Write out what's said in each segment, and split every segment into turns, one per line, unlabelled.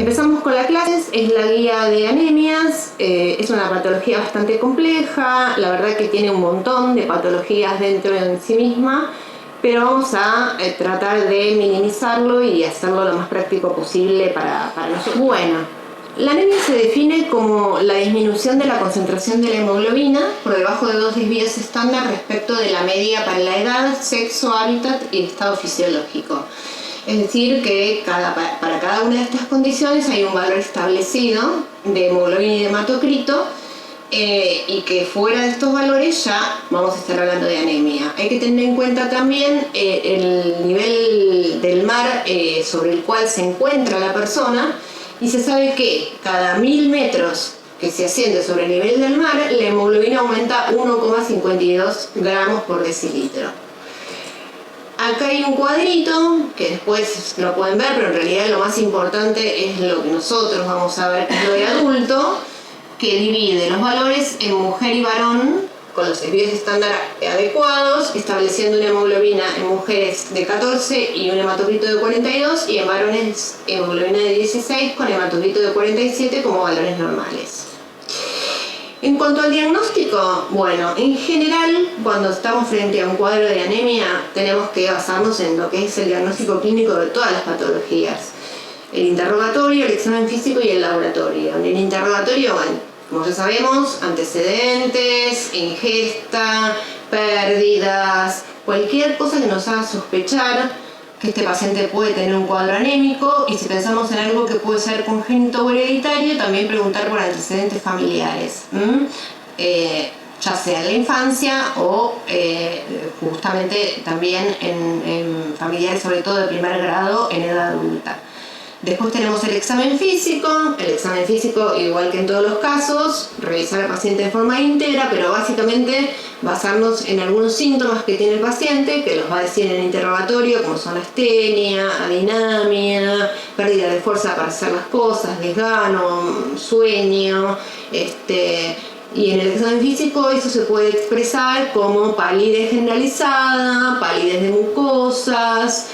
Empezamos con la clase, es la guía de anemias, es una patología bastante compleja, la verdad que tiene un montón de patologías dentro de sí misma, pero vamos a tratar de minimizarlo y hacerlo lo más práctico posible para nosotros. Bueno, la anemia se define como la disminución de la concentración de la hemoglobina por debajo de dosis vías estándar respecto de la media para la edad, sexo, hábitat y estado fisiológico. Es decir, que para cada una de estas condiciones hay un valor establecido de hemoglobina y de hematocrito, y que fuera de estos valores ya vamos a estar hablando de anemia. Hay que tener en cuenta también el nivel del mar sobre el cual se encuentra la persona, y se sabe que cada 1000 metros que se asciende sobre el nivel del mar, la hemoglobina aumenta 1,52 gramos por decilitro. Acá hay un cuadrito que después lo pueden ver, pero en realidad lo más importante es lo que nosotros vamos a ver, que es lo de adulto, que divide los valores en mujer y varón con los desvíos estándar adecuados, estableciendo una hemoglobina en mujeres de 14 y un hematocrito de 42, y en varones hemoglobina de 16 con hematocrito de 47 como valores normales. En cuanto al diagnóstico, bueno, en general, cuando estamos frente a un cuadro de anemia, tenemos que basarnos en lo que es el diagnóstico clínico de todas las patologías. El interrogatorio, el examen físico y el laboratorio. En el interrogatorio, bueno, como ya sabemos, antecedentes, ingesta, pérdidas, cualquier cosa que nos haga sospechar que este paciente puede tener un cuadro anémico, y si pensamos en algo que puede ser congénito o hereditario, también preguntar por antecedentes familiares, ya sea en la infancia o justamente también en familiares, sobre todo de primer grado, en edad adulta. Después tenemos el examen físico, igual que en todos los casos, revisar al paciente de forma íntegra, pero básicamente basarnos en algunos síntomas que tiene el paciente, que los va a decir en el interrogatorio, como son astenia, adinamia, pérdida de fuerza para hacer las cosas, desgano, sueño, y en el examen físico eso se puede expresar como palidez generalizada, palidez de mucosas,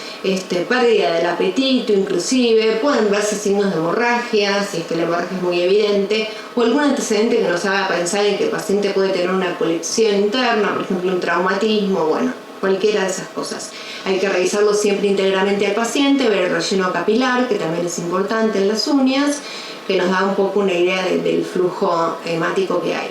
pérdida del apetito inclusive, pueden verse signos de hemorragia, si es que la hemorragia es muy evidente, o algún antecedente que nos haga pensar en que el paciente puede tener una colección interna, por ejemplo un traumatismo, bueno, cualquiera de esas cosas. Hay que revisarlo siempre íntegramente al paciente, ver el relleno capilar, que también es importante en las uñas, que nos da un poco una idea del flujo hemático que hay.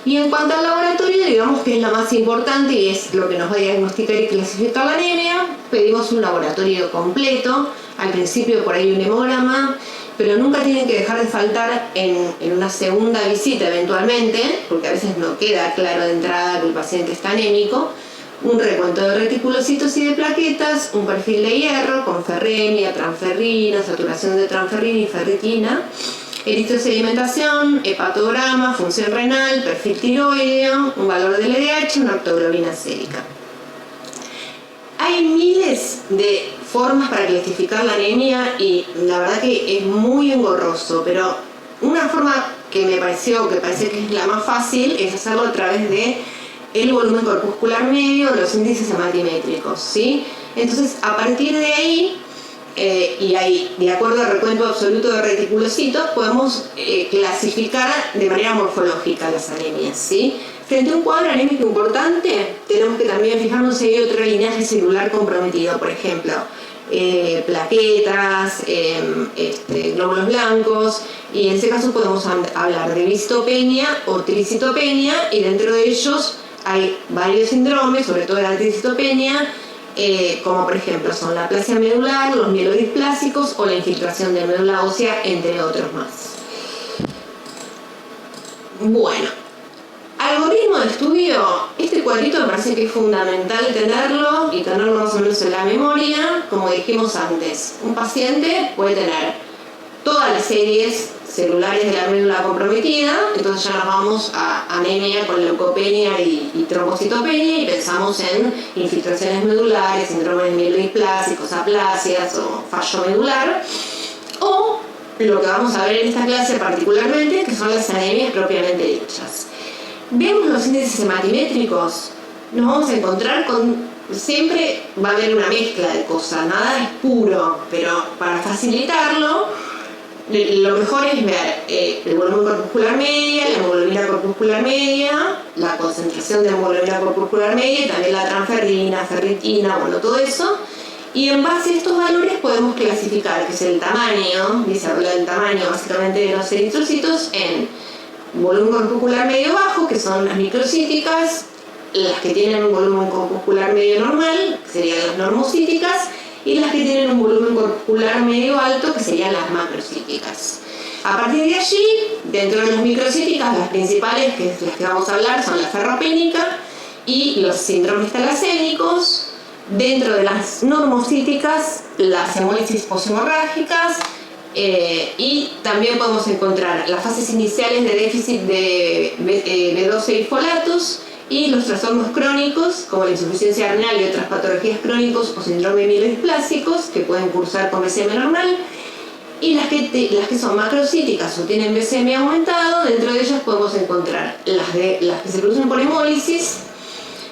Y en cuanto al laboratorio, digamos que es lo más importante y es lo que nos va a diagnosticar y clasificar la anemia. Pedimos un laboratorio completo, al principio por ahí un hemograma, pero nunca tienen que dejar de faltar en una segunda visita eventualmente, porque a veces no queda claro de entrada que el paciente está anémico, un recuento de reticulocitos y de plaquetas, un perfil de hierro con ferremia, transferrina, saturación de transferrina y ferritina, eritrosedimentación, hepatograma, función renal, perfil tiroideo, un valor del LDH, una ortoglobina sérica. Hay miles de formas para clasificar la anemia y la verdad que es muy engorroso, pero una forma que me parece que es la más fácil es hacerlo a través de el volumen corpuscular medio, los índices hematimétricos, ¿sí? Entonces, a partir de ahí, y ahí, de acuerdo al recuento absoluto de reticulocitos, podemos clasificar de manera morfológica las anemias, ¿sí? Frente a un cuadro anémico importante, tenemos que también fijarnos si hay otro linaje celular comprometido, por ejemplo, plaquetas, glóbulos blancos, y en ese caso podemos hablar de bicitopenia o tricitopenia, y dentro de ellos hay varios síndromes, sobre todo la tricitopenia, como por ejemplo son la aplasia medular, los mielodisplásicos o la infiltración de médula ósea, entre otros más. Bueno, algoritmo de estudio, este cuadrito me parece que es fundamental tenerlo y tenerlo más o menos en la memoria. Como dijimos antes, un paciente puede tener todas las series celulares de la médula comprometida, entonces ya nos vamos a anemia con leucopenia y trombocitopenia y pensamos en infiltraciones medulares, síndromes mielodisplásicos, aplasias o fallo medular, o lo que vamos a ver en esta clase particularmente, que son las anemias propiamente dichas. Vemos los índices hematimétricos, nos vamos a encontrar con, siempre va a haber una mezcla de cosas, nada es puro, pero para facilitarlo lo mejor es ver el volumen corpuscular media, la hemoglobina corpuscular media, la concentración de hemoglobina corpuscular media y también la transferrina, ferritina, bueno, todo eso. Y en base a estos valores podemos clasificar, que es el tamaño, y se habla del tamaño básicamente de los eritrocitos, en volumen corpuscular medio bajo, que son las microcíticas, las que tienen un volumen corpuscular medio normal, que serían las normocíticas, y las que tienen un volumen corpuscular medio alto, que serían las macrocíticas. A partir de allí, dentro de las microcíticas, las principales, que es las que vamos a hablar, son la ferropénica y los síndromes talassémicos. Dentro de las normocíticas, las hemólisis poshemorrágicas, y también podemos encontrar las fases iniciales de déficit de B12 y folatos, y los trastornos crónicos como la insuficiencia renal y otras patologías crónicos o síndrome mielodisplásicos que pueden cursar con BCM normal, y las que son macrocíticas o tienen BCM aumentado. Dentro de ellas podemos encontrar las que se producen por hemólisis,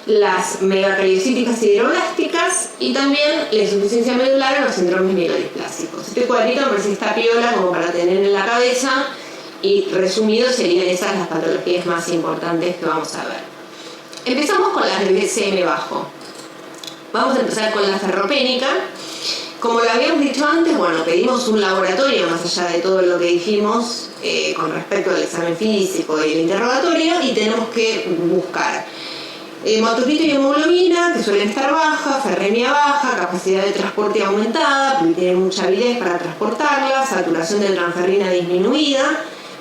las megacariocíticas sideroblásticas y también la insuficiencia medular o los síndromes mielodisplásicos. Este cuadrito me parece que está piola como para tener en la cabeza, y resumido serían esas las patologías más importantes que vamos a ver. Empezamos con las de BCM bajo. Vamos a empezar con la ferropénica. Como lo habíamos dicho antes, bueno, pedimos un laboratorio más allá de todo lo que dijimos con respecto al examen físico y el interrogatorio, y tenemos que buscar hematocrito y hemoglobina, que suelen estar bajas, ferremia baja, capacidad de transporte aumentada, porque tienen mucha avidez para transportarla, saturación de transferrina disminuida,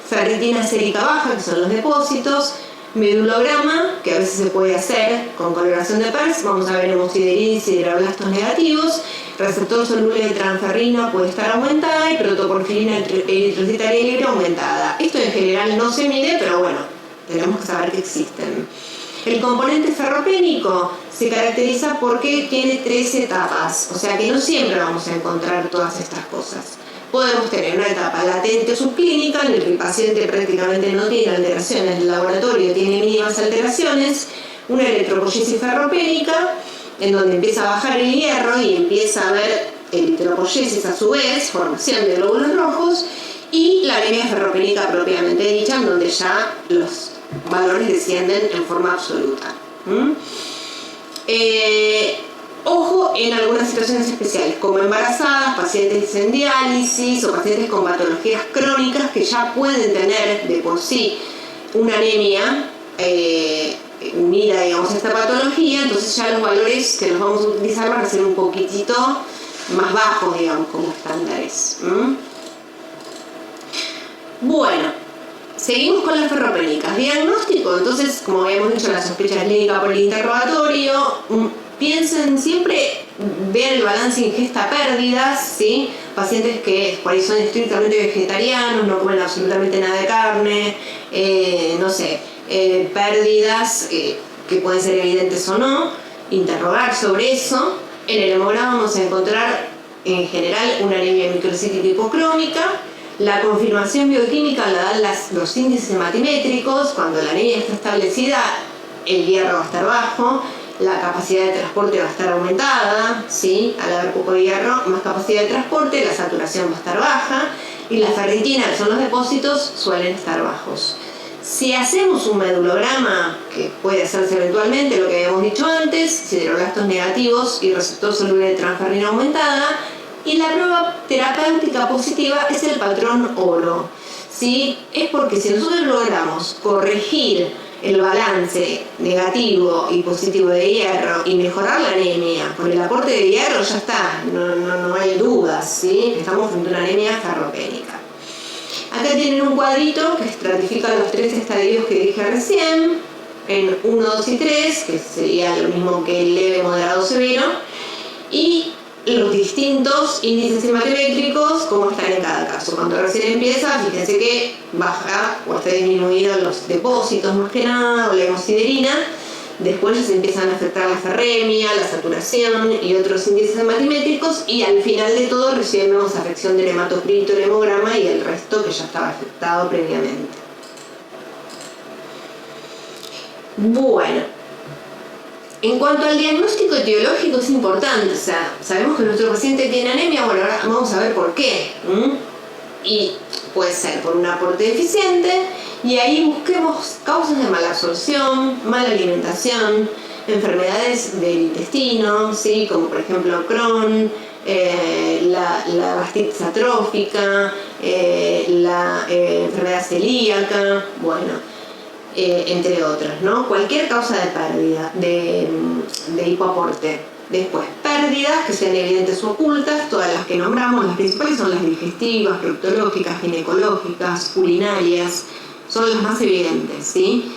ferritina sérica baja, que son los depósitos, medulograma, que a veces se puede hacer con coloración de PERS, vamos a ver hemosiderina y sideroblastos negativos, receptor soluble de transferrina puede estar aumentada y protoporfirina eritrocitaria libre aumentada. Esto en general no se mide, pero bueno, tenemos que saber que existen. El componente ferropénico se caracteriza porque tiene 3 etapas, o sea que no siempre vamos a encontrar todas estas cosas. Podemos tener una etapa latente o subclínica en la que el paciente prácticamente no tiene alteraciones, el laboratorio tiene mínimas alteraciones, una electropoyesis ferropénica en donde empieza a bajar el hierro y empieza a haber eritropoyesis a su vez, formación de glóbulos rojos, y la anemia ferropénica propiamente dicha, en donde ya los valores descienden en forma absoluta. Ojo en algunas situaciones especiales, como embarazadas, pacientes en diálisis o pacientes con patologías crónicas que ya pueden tener de por sí una anemia unida, digamos, a esta patología. Entonces ya los valores que los vamos a utilizar van a ser un poquitito más bajos, digamos, como estándares. Bueno, seguimos con las ferropénicas. Diagnóstico, entonces, como habíamos dicho, la sospecha clínica por el interrogatorio. Piensen siempre, vean el balance ingesta-pérdidas, ¿sí? Pacientes que por ahí son estrictamente vegetarianos, no comen absolutamente nada de carne, no sé, pérdidas que pueden ser evidentes o no, interrogar sobre eso. En el hemograma vamos a encontrar en general una anemia microcítica hipocrómica. La confirmación bioquímica la dan los índices hematimétricos. Cuando la anemia está establecida, el hierro va a estar bajo, la capacidad de transporte va a estar aumentada, ¿sí? Al haber poco hierro, más capacidad de transporte, la saturación va a estar baja, y la ferritina, que son los depósitos, suelen estar bajos. Si hacemos un medulograma, que puede hacerse eventualmente, lo que habíamos dicho antes, sideroblastos negativos y receptor soluble de transferrina aumentada, y la prueba terapéutica positiva es el patrón oro, ¿sí? Es porque si nosotros logramos corregir el balance negativo y positivo de hierro y mejorar la anemia con el aporte de hierro, ya está, no hay dudas, ¿sí? Estamos frente a una anemia ferropénica. Acá tienen un cuadrito que estratifica los 3 estadios que dije recién, en 1, 2 y 3, que sería lo mismo que el leve, moderado, severo, y los distintos índices hematométricos, cómo están en cada caso. Cuando recién empieza, fíjense que baja o está disminuido los depósitos más que nada, o la hemosiderina. Después ya se empiezan a afectar la ferremia, la saturación y otros índices hematimétricos, y al final de todo recién vemos afección del hematocrito, el hemograma y el resto que ya estaba afectado previamente. Bueno, en cuanto al diagnóstico etiológico es importante, o sea, sabemos que nuestro paciente tiene anemia, bueno, ahora vamos a ver por qué. y puede ser por un aporte deficiente, y ahí busquemos causas de mala absorción, mala alimentación, enfermedades del intestino, ¿sí? Como por ejemplo Crohn, la gastritis atrófica, la enfermedad celíaca, bueno, entre otras, ¿no? Cualquier causa de pérdida, de hipoaporte. Después, pérdidas que sean evidentes o ocultas, todas las que nombramos, las principales son las digestivas, proctológicas, ginecológicas, urinarias, son las más evidentes, ¿sí?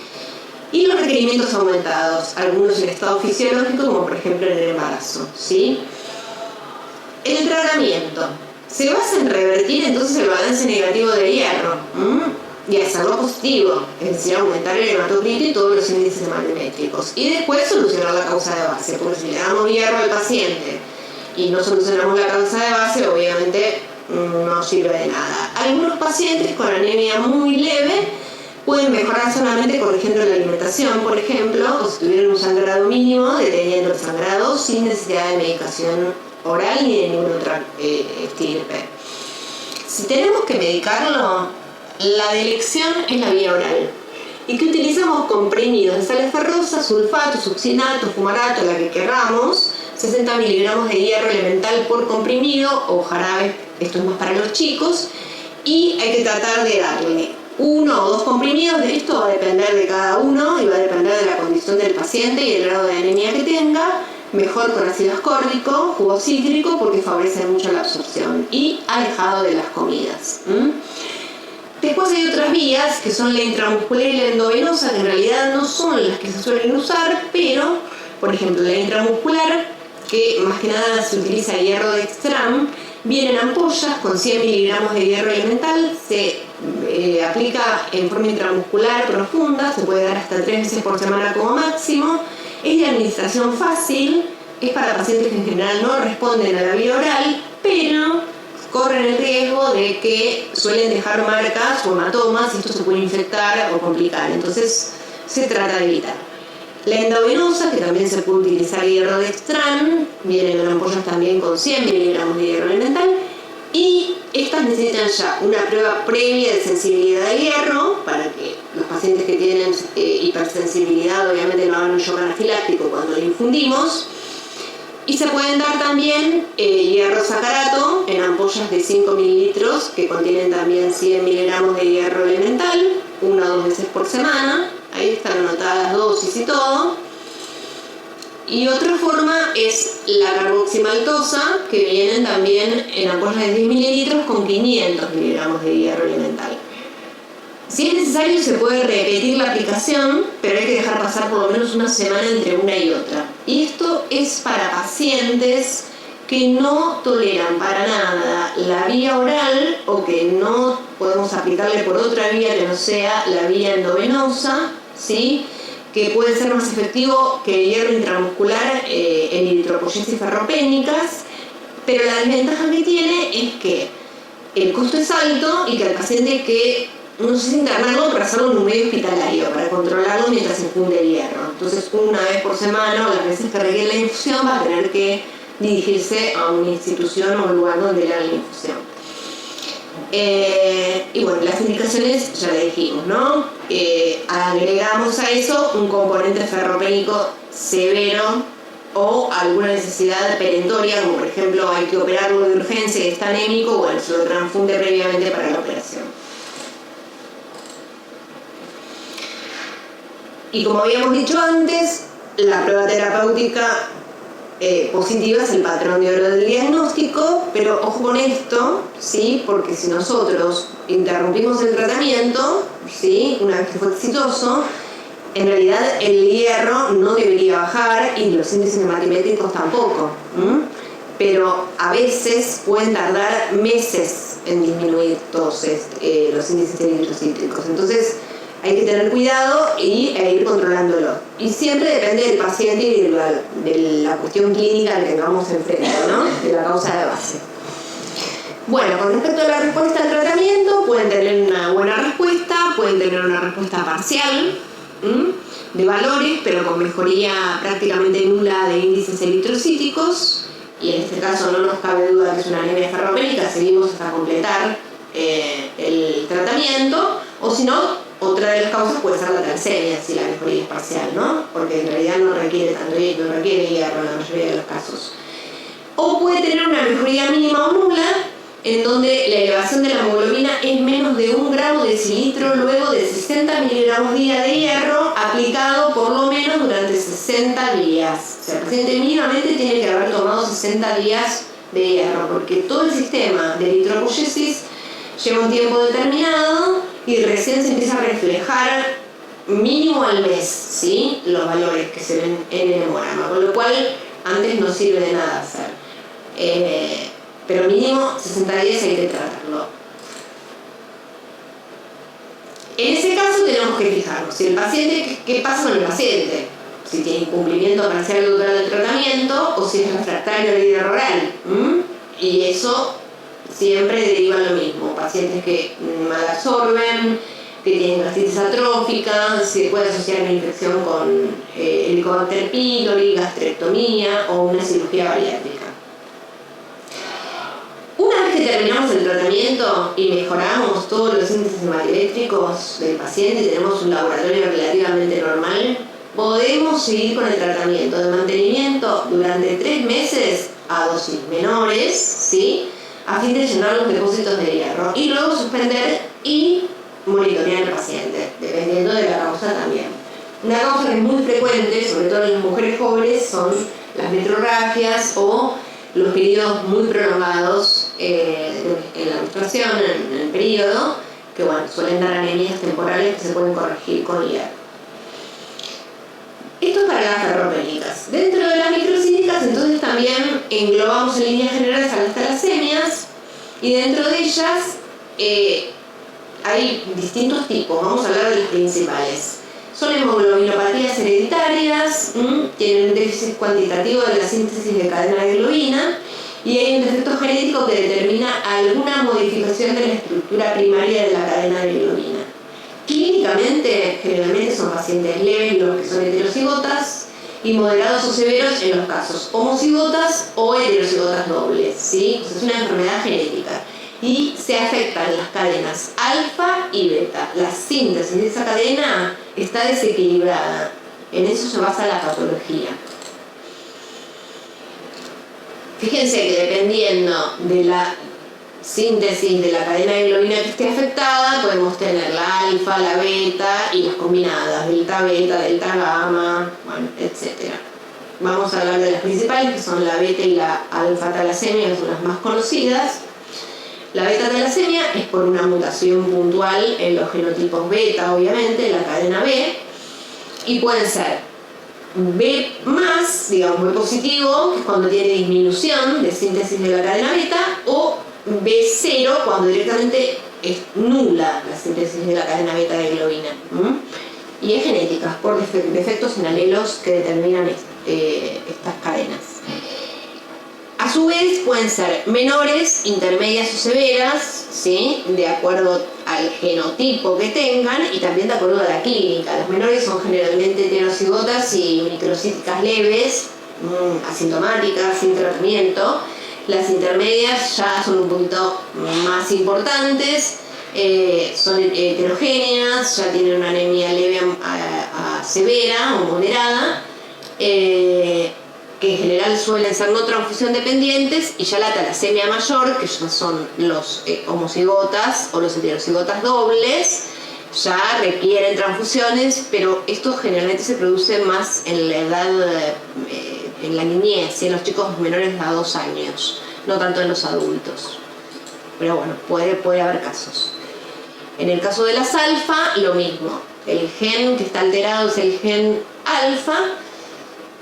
Y los requerimientos aumentados, algunos en estado fisiológico, como por ejemplo en el embarazo, ¿sí? El tratamiento se basa en revertir entonces el balance negativo de hierro y hacerlo positivo, es decir, aumentar el hematocrito y todos los índices hematométricos, y después solucionar la causa de base, porque si le damos hierro al paciente y no solucionamos la causa de base, obviamente no sirve de nada. Algunos pacientes con anemia muy leve pueden mejorar solamente corrigiendo la alimentación, por ejemplo, o si tuvieran un sangrado mínimo, deteniendo el sangrado sin necesidad de medicación oral ni de ninguna otra estirpe. Si tenemos que medicarlo, la de elección es la vía oral, y que utilizamos comprimidos de sales ferrosas, sulfato, succinato, fumarato, la que querramos, 60 miligramos de hierro elemental por comprimido o jarabe, esto es más para los chicos, y hay que tratar de darle 1 o 2 comprimidos. De esto va a depender de cada uno y va a depender de la condición del paciente y el grado de anemia que tenga. Mejor con ácido ascórbico, jugo cítrico, porque favorece mucho la absorción y alejado de las comidas. Después hay otras vías que son la intramuscular y la endovenosa, que en realidad no son las que se suelen usar, pero, por ejemplo, la intramuscular, que más que nada se utiliza hierro dextran, viene en ampollas con 100 miligramos de hierro elemental, se aplica en forma intramuscular profunda, se puede dar hasta 3 veces por semana como máximo, es de administración fácil, es para pacientes que en general no responden a la vía oral, pero corren el riesgo de que suelen dejar marcas o hematomas y esto se puede infectar o complicar, entonces se trata de evitar. La endovenosa, que también se puede utilizar hierro dextran, vienen en ampollas también con 100 miligramos de hierro elemental, y estas necesitan ya una prueba previa de sensibilidad de hierro para que los pacientes que tienen hipersensibilidad obviamente no hagan un shock anafiláctico cuando le infundimos. Y se pueden dar también hierro sacarato en ampollas de 5 mililitros que contienen también 100 miligramos de hierro elemental, 1 o 2 veces por semana. Ahí están anotadas dosis y todo. Y otra forma es la carboximaltosa, que vienen también en ampollas de 10 mililitros con 500 miligramos de hierro elemental. Si es necesario se puede repetir la aplicación, pero hay que dejar pasar por lo menos una semana entre una y otra. Y esto es para pacientes que no toleran para nada la vía oral o que no podemos aplicarle por otra vía que no sea la vía endovenosa, ¿sí? Que puede ser más efectivo que el hierro intramuscular en eritropoyesis ferropénicas, pero la desventaja que tiene es que el costo es alto y que al paciente que no necesita internarlo para hacerlo en un medio hospitalario, para controlarlo mientras se infunde el hierro. Entonces, una vez por semana o las veces que requiere la infusión va a tener que dirigirse a una institución o un lugar donde le hagan la infusión. Y bueno, las indicaciones ya le dijimos, ¿no? Agregamos a eso un componente ferropénico severo o alguna necesidad perentoria, como por ejemplo hay que operarlo de urgencia y está anémico, bueno, se lo transfunde previamente para la operación. Y como habíamos dicho antes, la prueba terapéutica positiva es el patrón de oro del diagnóstico, pero ojo con esto, ¿sí? Porque si nosotros interrumpimos el tratamiento, ¿sí? Una vez que fue exitoso, en realidad el hierro no debería bajar y los índices hematométricos tampoco, pero a veces pueden tardar meses en disminuir todos los índices eritrocítricos. Entonces hay que tener cuidado y ir controlándolo. Y siempre depende del paciente y de la cuestión clínica que tengamos enfrente, ¿no? De la causa de base. Bueno, con respecto a la respuesta al tratamiento, pueden tener una buena respuesta, pueden tener una respuesta parcial de valores, pero con mejoría prácticamente nula de índices eritrocíticos. Y en este caso no nos cabe duda que es una anemia ferropénica, seguimos hasta completar el tratamiento, o si no, otra de las causas puede ser la talasemia, si la mejoría es parcial, ¿no? Porque en realidad no requiere tanto hierro, no requiere hierro en la mayoría de los casos. O puede tener una mejoría mínima o nula, en donde la elevación de la hemoglobina es menos de 1 gramo decilitro luego de 60 miligramos día de hierro aplicado por lo menos durante 60 días. O sea, el paciente mínimamente tiene que haber tomado 60 días de hierro, porque todo el sistema de eritropoyesis lleva un tiempo determinado y recién se empieza a reflejar mínimo al mes, ¿sí? Los valores que se ven en el hemograma, con lo cual antes no sirve de nada hacer. Pero mínimo 60 días hay que tratarlo. En ese caso tenemos que fijarnos si el paciente, ¿qué pasa con el paciente? Si tiene incumplimiento parcial total del tratamiento o si es refractario al hierro oral. Y eso siempre deriva lo mismo. Pacientes que mal absorben, que tienen gastritis atrófica, se puede asociar una infección con Helicobacter pylori, gastrectomía o una cirugía bariátrica. Una vez que terminamos el tratamiento y mejoramos todos los índices hematoeléctricos del paciente y tenemos un laboratorio relativamente normal, podemos seguir con el tratamiento de mantenimiento durante 3 meses a dosis menores, ¿sí? A fin de llenar los depósitos de hierro y luego suspender y monitorear al paciente, dependiendo de la causa también. Una causa que es muy frecuente, sobre todo en las mujeres jóvenes, son las metrorragias o los periodos muy prolongados en la menstruación, en el periodo, que bueno, suelen dar anemias temporales que se pueden corregir con hierro. Esto es para las ferropénicas. Dentro de las microcíticas, entonces también englobamos en líneas generales a las talasemias y dentro de ellas hay distintos tipos. Vamos a hablar de las principales. Son hemoglobinopatías hereditarias, tienen un déficit cuantitativo de la síntesis de cadena de globina y hay un defecto genético que determina alguna modificación de la estructura primaria de la cadena de globina. Clínicamente, generalmente son pacientes leves los que son heterocigotas y moderados o severos en los casos homocigotas o heterocigotas dobles, ¿sí? O sea, es una enfermedad genética y se afectan las cadenas alfa y beta. La síntesis de esa cadena está desequilibrada. En eso se basa la patología. Fíjense que dependiendo de la síntesis de la cadena de globina que esté afectada, podemos tener la alfa, la beta y las combinadas, delta beta, delta gamma, bueno, etc. Vamos a hablar de las principales, que son la beta y la alfa talasemia, que son las más conocidas. La beta talasemia es por una mutación puntual en los genotipos beta, obviamente, en la cadena B, y pueden ser B+, digamos B positivo, que es cuando tiene disminución de síntesis de la cadena beta, o B0, cuando directamente es nula la síntesis de la cadena beta de globina. Y es genética, por defectos en alelos que determinan estas cadenas. A su vez pueden ser menores, intermedias o severas, ¿sí? De acuerdo al genotipo que tengan y también de acuerdo a la clínica. Las menores son generalmente heterocigotas y microcíticas leves, asintomáticas, sin tratamiento. Las intermedias ya son un poquito más importantes, son heterogéneas, ya tienen una anemia leve a severa o moderada, que en general suelen ser no transfusión dependientes, y ya la talasemia mayor, que ya son los homocigotas o los heterocigotas dobles, ya requieren transfusiones, pero esto generalmente se produce más en la edad, en la niñez, en los chicos menores a 2 años, no tanto en los adultos. Pero bueno, puede haber casos. En el caso de las alfa, lo mismo. El gen que está alterado es el gen alfa.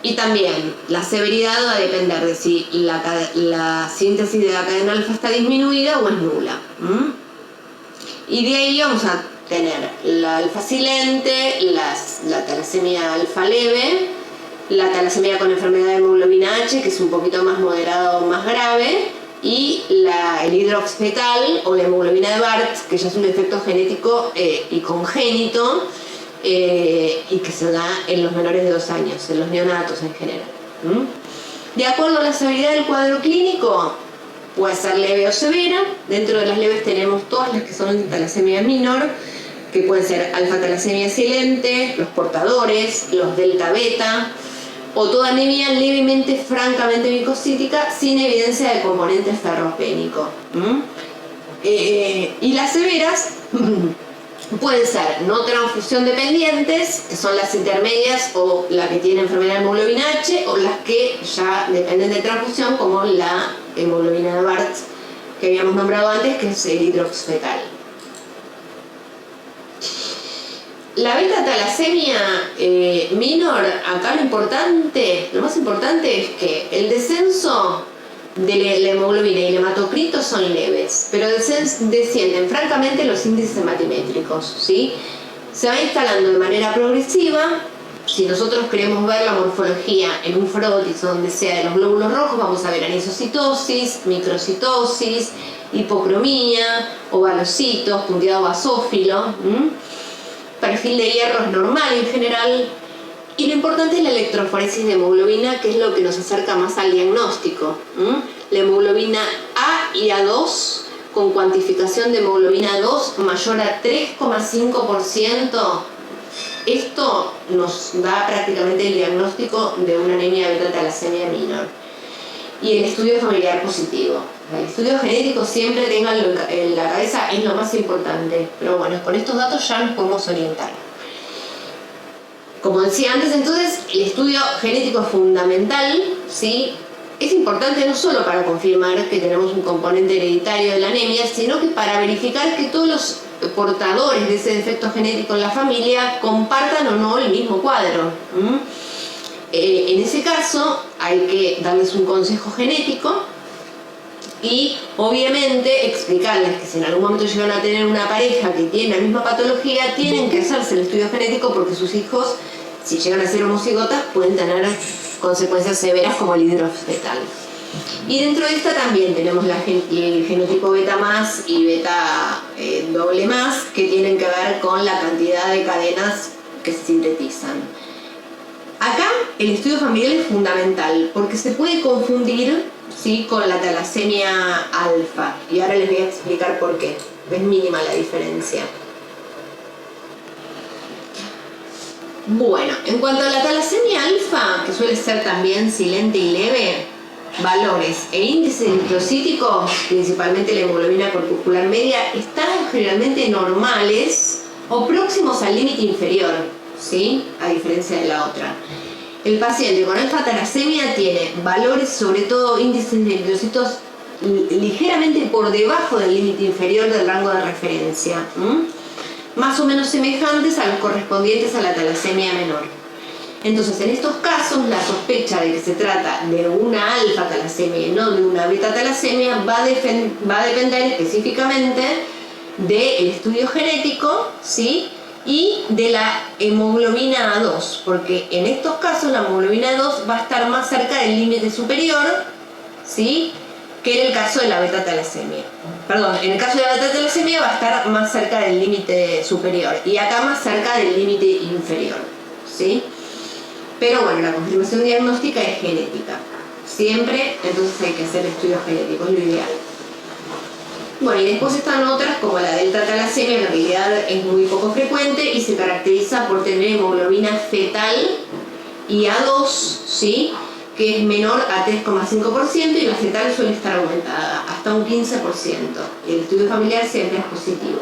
Y también la severidad va a depender de si la síntesis de la cadena alfa está disminuida o es nula. Y de ahí vamos a tener la alfa silente, la talasemia alfa leve, la talasemia con enfermedad de hemoglobina H, que es un poquito más moderada o más grave, y el hidrox fetal o la hemoglobina de Barth, que ya es un defecto genético y congénito, y que se da en los menores de 2 años, en los neonatos en general. De acuerdo a la severidad del cuadro clínico, puede ser leve o severa. Dentro de las leves tenemos todas las que son talasemia minor, que pueden ser alfa-talasemia silente, los portadores, los delta-beta, o toda anemia levemente, francamente micocítica, sin evidencia de componente ferropénico. Y las severas pueden ser no transfusión dependientes, que son las intermedias o la que tiene enfermedad de hemoglobina H, o las que ya dependen de transfusión, como la hemoglobina de Barth, que habíamos nombrado antes, que es el hidroxfetal. La beta-talasemia minor, acá lo más importante es que el descenso de la hemoglobina y el hematocrito son leves, pero descienden francamente los índices hematimétricos, ¿sí? Se va instalando de manera progresiva. Si nosotros queremos ver la morfología en un frotis o donde sea de los glóbulos rojos, vamos a ver anisocitosis, microcitosis, hipocromía, ovalocitos, punteado basófilo. Perfil de hierro es normal en general. Y lo importante es la electroforesis de hemoglobina, que es lo que nos acerca más al diagnóstico. La hemoglobina A y A2, con cuantificación de hemoglobina 2 mayor a 3,5%. Esto nos da prácticamente el diagnóstico de una anemia beta-talasemia minor. Y el estudio familiar positivo. El estudio genético, siempre tenganlo en la cabeza, es lo más importante. Pero bueno, con estos datos ya nos podemos orientar. Como decía antes, entonces, el estudio genético es fundamental, ¿sí? Es importante no solo para confirmar que tenemos un componente hereditario de la anemia, sino que para verificar que todos los portadores de ese defecto genético en la familia compartan o no el mismo cuadro. En ese caso, hay que darles un consejo genético y, obviamente, explicarles que si en algún momento llegan a tener una pareja que tiene la misma patología, tienen que hacerse el estudio genético, porque sus hijos, si llegan a ser homocigotas, pueden tener consecuencias severas como el hidroxfetal. Y dentro de esta también tenemos el genotipo beta más y beta doble más, que tienen que ver con la cantidad de cadenas que se sintetizan. Acá el estudio familiar es fundamental porque se puede confundir, ¿sí?, con la talasemia alfa, y ahora les voy a explicar por qué. Es mínima la diferencia. Bueno, en cuanto a la talasemia alfa, que suele ser también silente y leve, valores e índices microcíticos, principalmente la hemoglobina corpuscular media, están generalmente normales o próximos al límite inferior, ¿sí?, a diferencia de la otra. El paciente con alfa-talasemia tiene valores, sobre todo índices de eritrocitos, ligeramente por debajo del límite inferior del rango de referencia, más o menos semejantes a los correspondientes a la talasemia menor. Entonces, en estos casos, la sospecha de que se trata de una alfa-talasemia y no de una beta-talasemia va a depender específicamente del estudio genético, ¿sí?, y de la hemoglobina A2, porque en estos casos la hemoglobina A2 va a estar más cerca del límite superior, ¿sí?, que en el caso de la beta-talasemia. Perdón, en el caso de la beta-talasemia va a estar más cerca del límite superior y acá más cerca del límite inferior, ¿sí? Pero bueno, la confirmación diagnóstica es genética. Siempre, entonces hay que hacer estudios genéticos, lo ideal. Bueno, y después están otras como la delta-talasemia, que en realidad es muy poco frecuente y se caracteriza por tener hemoglobina fetal y A2, ¿sí?, que es menor a 3,5%, y la fetal suele estar aumentada hasta un 15%. Y el estudio familiar siempre es positivo.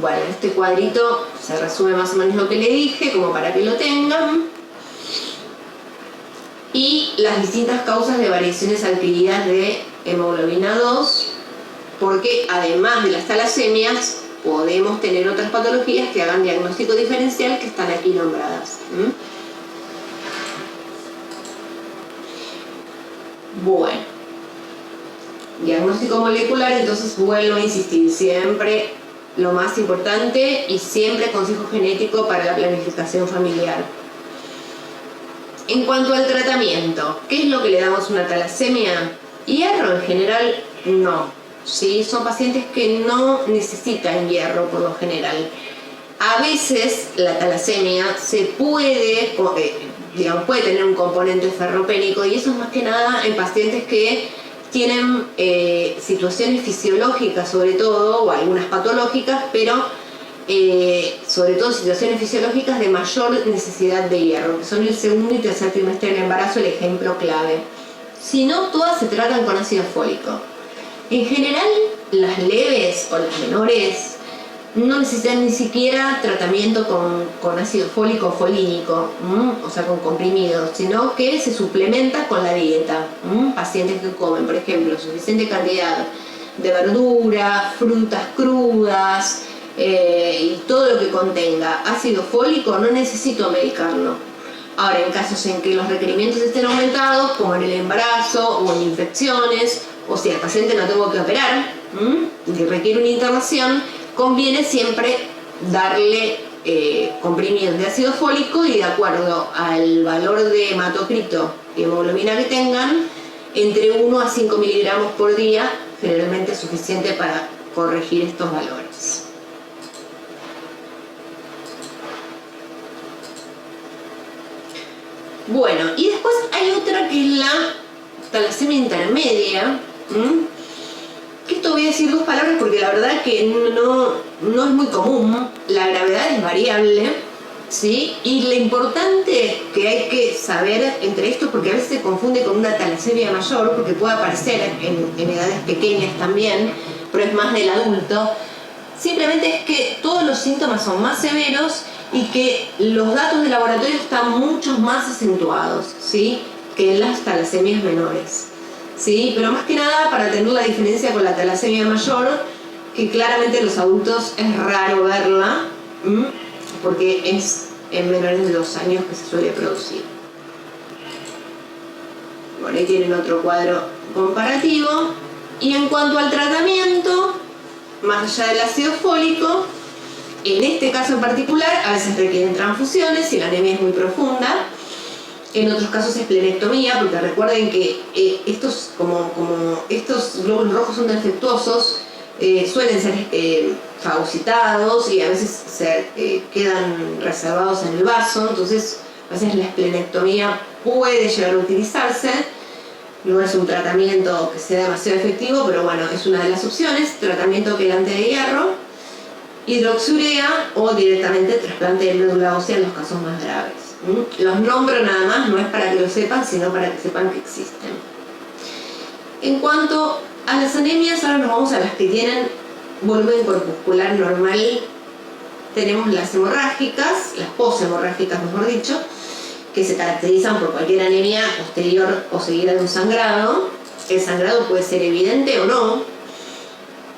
Bueno, en este cuadrito se resume más o menos lo que le dije, como para que lo tengan. Y las distintas causas de variaciones adquiridas de hemoglobina 2, porque además de las talasemias, podemos tener otras patologías que hagan diagnóstico diferencial, que están aquí nombradas. Bueno, diagnóstico molecular, entonces vuelvo a insistir, siempre lo más importante y siempre consejo genético para la planificación familiar. En cuanto al tratamiento, ¿qué es lo que le damos a una talasemia? Hierro en general no. ¿Sí? Son pacientes que no necesitan hierro por lo general. A veces la talasemia se puede digamos, puede tener un componente ferropénico, y eso es más que nada en pacientes que tienen situaciones fisiológicas sobre todo, o algunas patológicas, pero sobre todo situaciones fisiológicas de mayor necesidad de hierro, que son el segundo y tercer trimestre del embarazo el ejemplo clave. Si no, todas se tratan con ácido fólico. En general, las leves o las menores no necesitan ni siquiera tratamiento con ácido fólico o folínico, o sea, con comprimidos, sino que se suplementa con la dieta. Pacientes que comen, por ejemplo, suficiente cantidad de verdura, frutas crudas y todo lo que contenga ácido fólico, no necesito medicarlo. Ahora, en casos en que los requerimientos estén aumentados, como en el embarazo o en infecciones, o si al paciente no tengo que operar y requiere una internación, conviene siempre darle comprimidos de ácido fólico, y de acuerdo al valor de hematocrito y hemoglobina que tengan, entre 1 a 5 miligramos por día, generalmente es suficiente para corregir estos valores. Bueno, y después hay otra que es la talasemia intermedia, que esto voy a decir dos palabras porque la verdad que no es muy común, la gravedad es variable, ¿sí? Y lo importante que hay que saber entre esto, porque a veces se confunde con una talasemia mayor, porque puede aparecer en edades pequeñas también, pero es más del adulto, simplemente es que todos los síntomas son más severos y que los datos de laboratorio están mucho más acentuados, ¿sí?, que en las talasemias menores. Sí, pero más que nada para tener la diferencia con la talasemia mayor, que claramente en los adultos es raro verla, porque es en menores de 2 años que se suele producir. Bueno, ahí tienen otro cuadro comparativo. Y en cuanto al tratamiento, más allá del ácido fólico, en este caso en particular, a veces requieren transfusiones si la anemia es muy profunda. En otros casos es esplenectomía, porque recuerden que estos glóbulos rojos son defectuosos, suelen ser fagocitados y a veces se quedan reservados en el vaso, entonces a veces la esplenectomía puede llegar a utilizarse. No es un tratamiento que sea demasiado efectivo, pero bueno, es una de las opciones. Tratamiento quelante de hierro, hidroxiurea o directamente trasplante de médula ósea en los casos más graves. Los nombro nada más, no es para que lo sepan, sino para que sepan que existen. En cuanto a las anemias, ahora nos vamos a las que tienen volumen corpuscular normal. Tenemos las hemorrágicas, las poshemorrágicas mejor dicho, que se caracterizan por cualquier anemia posterior o seguida de un sangrado. El sangrado puede ser evidente o no.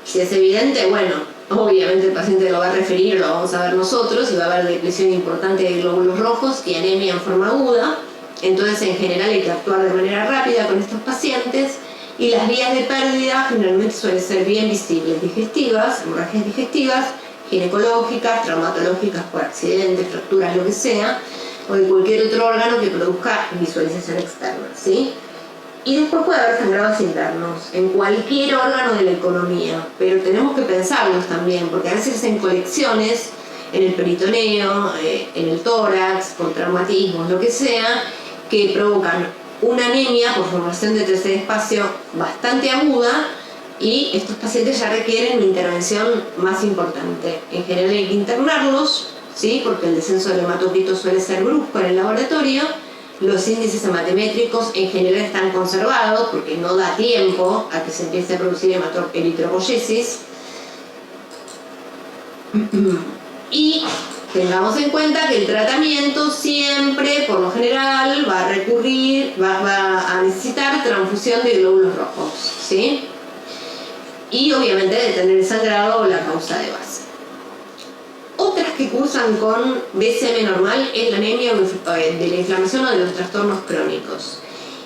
Si es evidente, bueno, obviamente el paciente lo va a referir, lo vamos a ver nosotros, y va a haber depresión importante de glóbulos rojos y anemia en forma aguda. Entonces, en general hay que actuar de manera rápida con estos pacientes, y las vías de pérdida generalmente suelen ser bien visibles: digestivas, hemorragias digestivas, ginecológicas, traumatológicas por accidentes, fracturas, lo que sea, o de cualquier otro órgano que produzca visualización externa, ¿sí? Y después puede haber sangrados internos en cualquier órgano de la economía, pero tenemos que pensarlos también, porque a veces en colecciones, en el peritoneo, en el tórax, con traumatismos, lo que sea, que provocan una anemia por formación de tercer espacio bastante aguda, y estos pacientes ya requieren una intervención más importante. En general hay que internarlos, ¿sí?, porque el descenso del hematocrito suele ser brusco en el laboratorio. Los índices hematométricos en general están conservados porque no da tiempo a que se empiece a producir eritropoyesis. Y tengamos en cuenta que el tratamiento siempre, por lo general, va a necesitar transfusión de glóbulos rojos, ¿sí? Y obviamente detener el sangrado o la causa de base. Otras que cursan con BCM normal es la anemia de la inflamación o de los trastornos crónicos.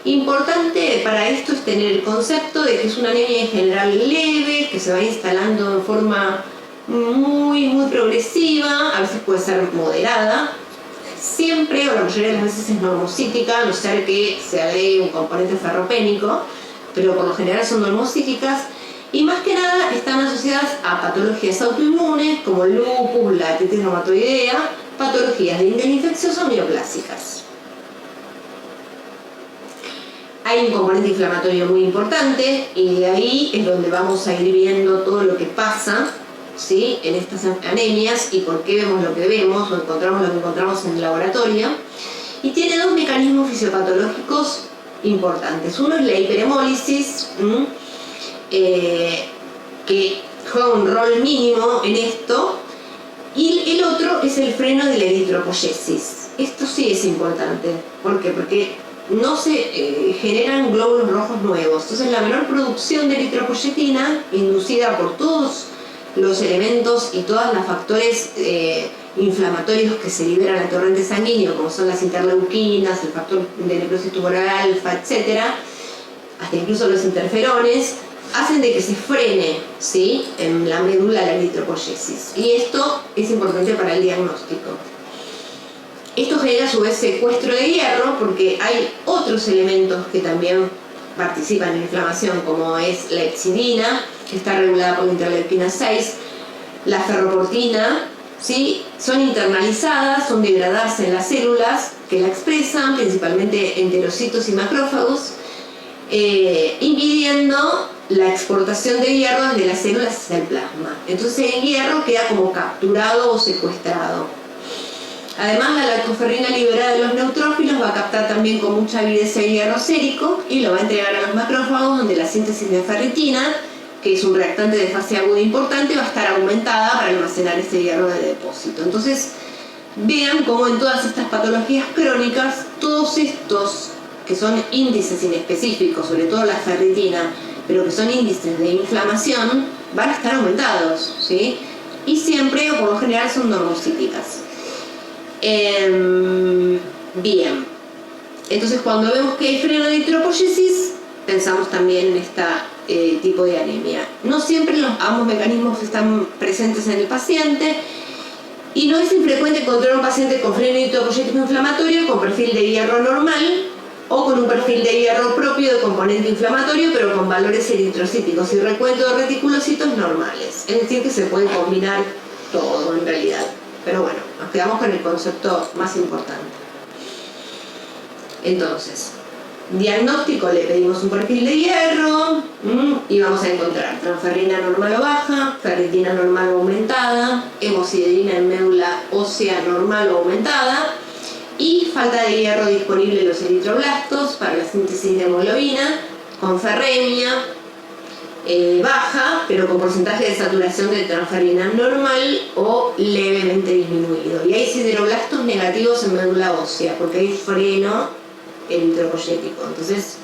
Importante para esto es tener el concepto de que es una anemia en general leve, que se va instalando en forma muy progresiva, a veces puede ser moderada. Siempre, o la mayoría de las veces, es normocítica, a no ser que se agregue un componente ferropénico, pero por lo general son normocíticas. Y más que nada están asociadas a patologías autoinmunes como el lupus, la artritis reumatoidea, patologías de índole infecciosa o neoplásicas. Hay un componente inflamatorio muy importante y de ahí es donde vamos a ir viendo todo lo que pasa, ¿sí?, en estas anemias y por qué vemos lo que vemos o encontramos lo que encontramos en el laboratorio. Y tiene dos mecanismos fisiopatológicos importantes. Uno es la hiperhemólisis, que juega un rol mínimo en esto, y el otro es el freno de la eritropoyesis. Esto sí es importante. ¿Por qué? Porque no se generan glóbulos rojos nuevos. Entonces la menor producción de eritropoyetina, inducida por todos los elementos y todos los factores inflamatorios que se liberan al torrente sanguíneo, como son las interleuquinas, el factor de necrosis tumoral alfa, etc., hasta incluso los interferones, hacen de que se frene, ¿sí?, en la médula la eritropoyesis. Y esto es importante para el diagnóstico. Esto genera a su vez secuestro de hierro porque hay otros elementos que también participan en la inflamación, como es la hepcidina, que está regulada por la interleuquina 6, la ferroportina, ¿sí?, son internalizadas, son degradadas en las células que la expresan, principalmente enterocitos y macrófagos, impidiendo la exportación de hierro desde las células hacia el plasma. Entonces el hierro queda como capturado o secuestrado. Además, la lactoferrina liberada de los neutrófilos va a captar también con mucha avidez el hierro sérico y lo va a entregar a los macrófagos, donde la síntesis de ferritina, que es un reactante de fase aguda importante, va a estar aumentada para almacenar ese hierro de depósito. Entonces, vean cómo en todas estas patologías crónicas, todos estos que son índices inespecíficos, sobre todo la ferritina, pero que son índices de inflamación, van a estar aumentados, ¿sí? Y siempre, o por lo general, son normocíticas. Bien, entonces cuando vemos que hay freno de eritropoyesis, pensamos también en este tipo de anemia. No siempre ambos mecanismos están presentes en el paciente y no es infrecuente encontrar un paciente con freno eritropoyético inflamatorio con perfil de hierro normal o con un perfil de hierro propio de componente inflamatorio pero con valores eritrocíticos y recuento de reticulocitos normales. Es decir, que se puede combinar todo en realidad. Pero bueno, nos quedamos con el concepto más importante. Entonces, diagnóstico, le pedimos un perfil de hierro y vamos a encontrar transferrina normal o baja, ferritina normal o aumentada, hemosiderina en médula ósea normal o aumentada y falta de hierro disponible en los eritroblastos para la síntesis de hemoglobina, con ferremia baja, pero con porcentaje de saturación de transferrina normal o levemente disminuido. Y hay sideroblastos negativos en médula ósea, porque hay freno eritropoyético. Entonces,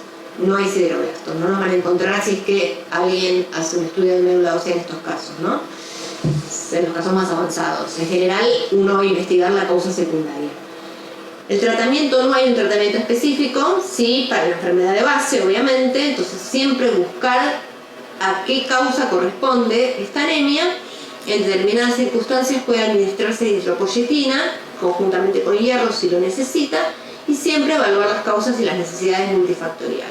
no hay sideroblastos. No los van a encontrar si es que alguien hace un estudio de médula ósea en estos casos, ¿no? En los casos más avanzados. En general, uno va a investigar la causa secundaria. El tratamiento, no hay un tratamiento específico, sí, para la enfermedad de base, obviamente. Entonces, siempre buscar a qué causa corresponde esta anemia. En determinadas circunstancias puede administrarse eritropoyetina conjuntamente con hierro si lo necesita y siempre evaluar las causas y las necesidades multifactoriales.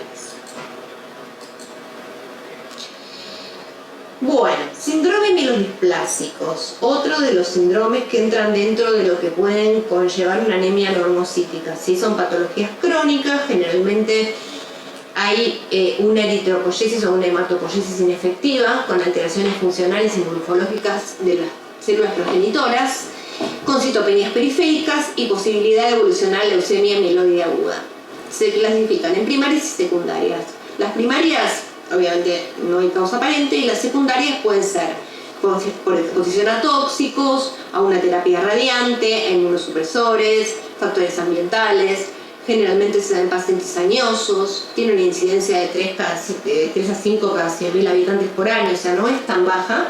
Bueno, síndromes mielodisplásicos, otro de los síndromes que entran dentro de lo que pueden conllevar una anemia normocítica. ¿Sí? Son patologías crónicas, generalmente hay una eritropoyesis o una hematopoyesis inefectiva con alteraciones funcionales y morfológicas de las células progenitoras, con citopenias periféricas y posibilidad de evolucionar leucemia mieloide aguda. Se clasifican en primarias y secundarias. Las primarias, obviamente, no hay causa aparente, y las secundarias pueden ser por exposición a tóxicos, a una terapia radiante, a inmunosupresores, factores ambientales. Generalmente se da en pacientes añosos, tiene una incidencia de 3 a 5 cada 100.000 habitantes por año, o sea, no es tan baja,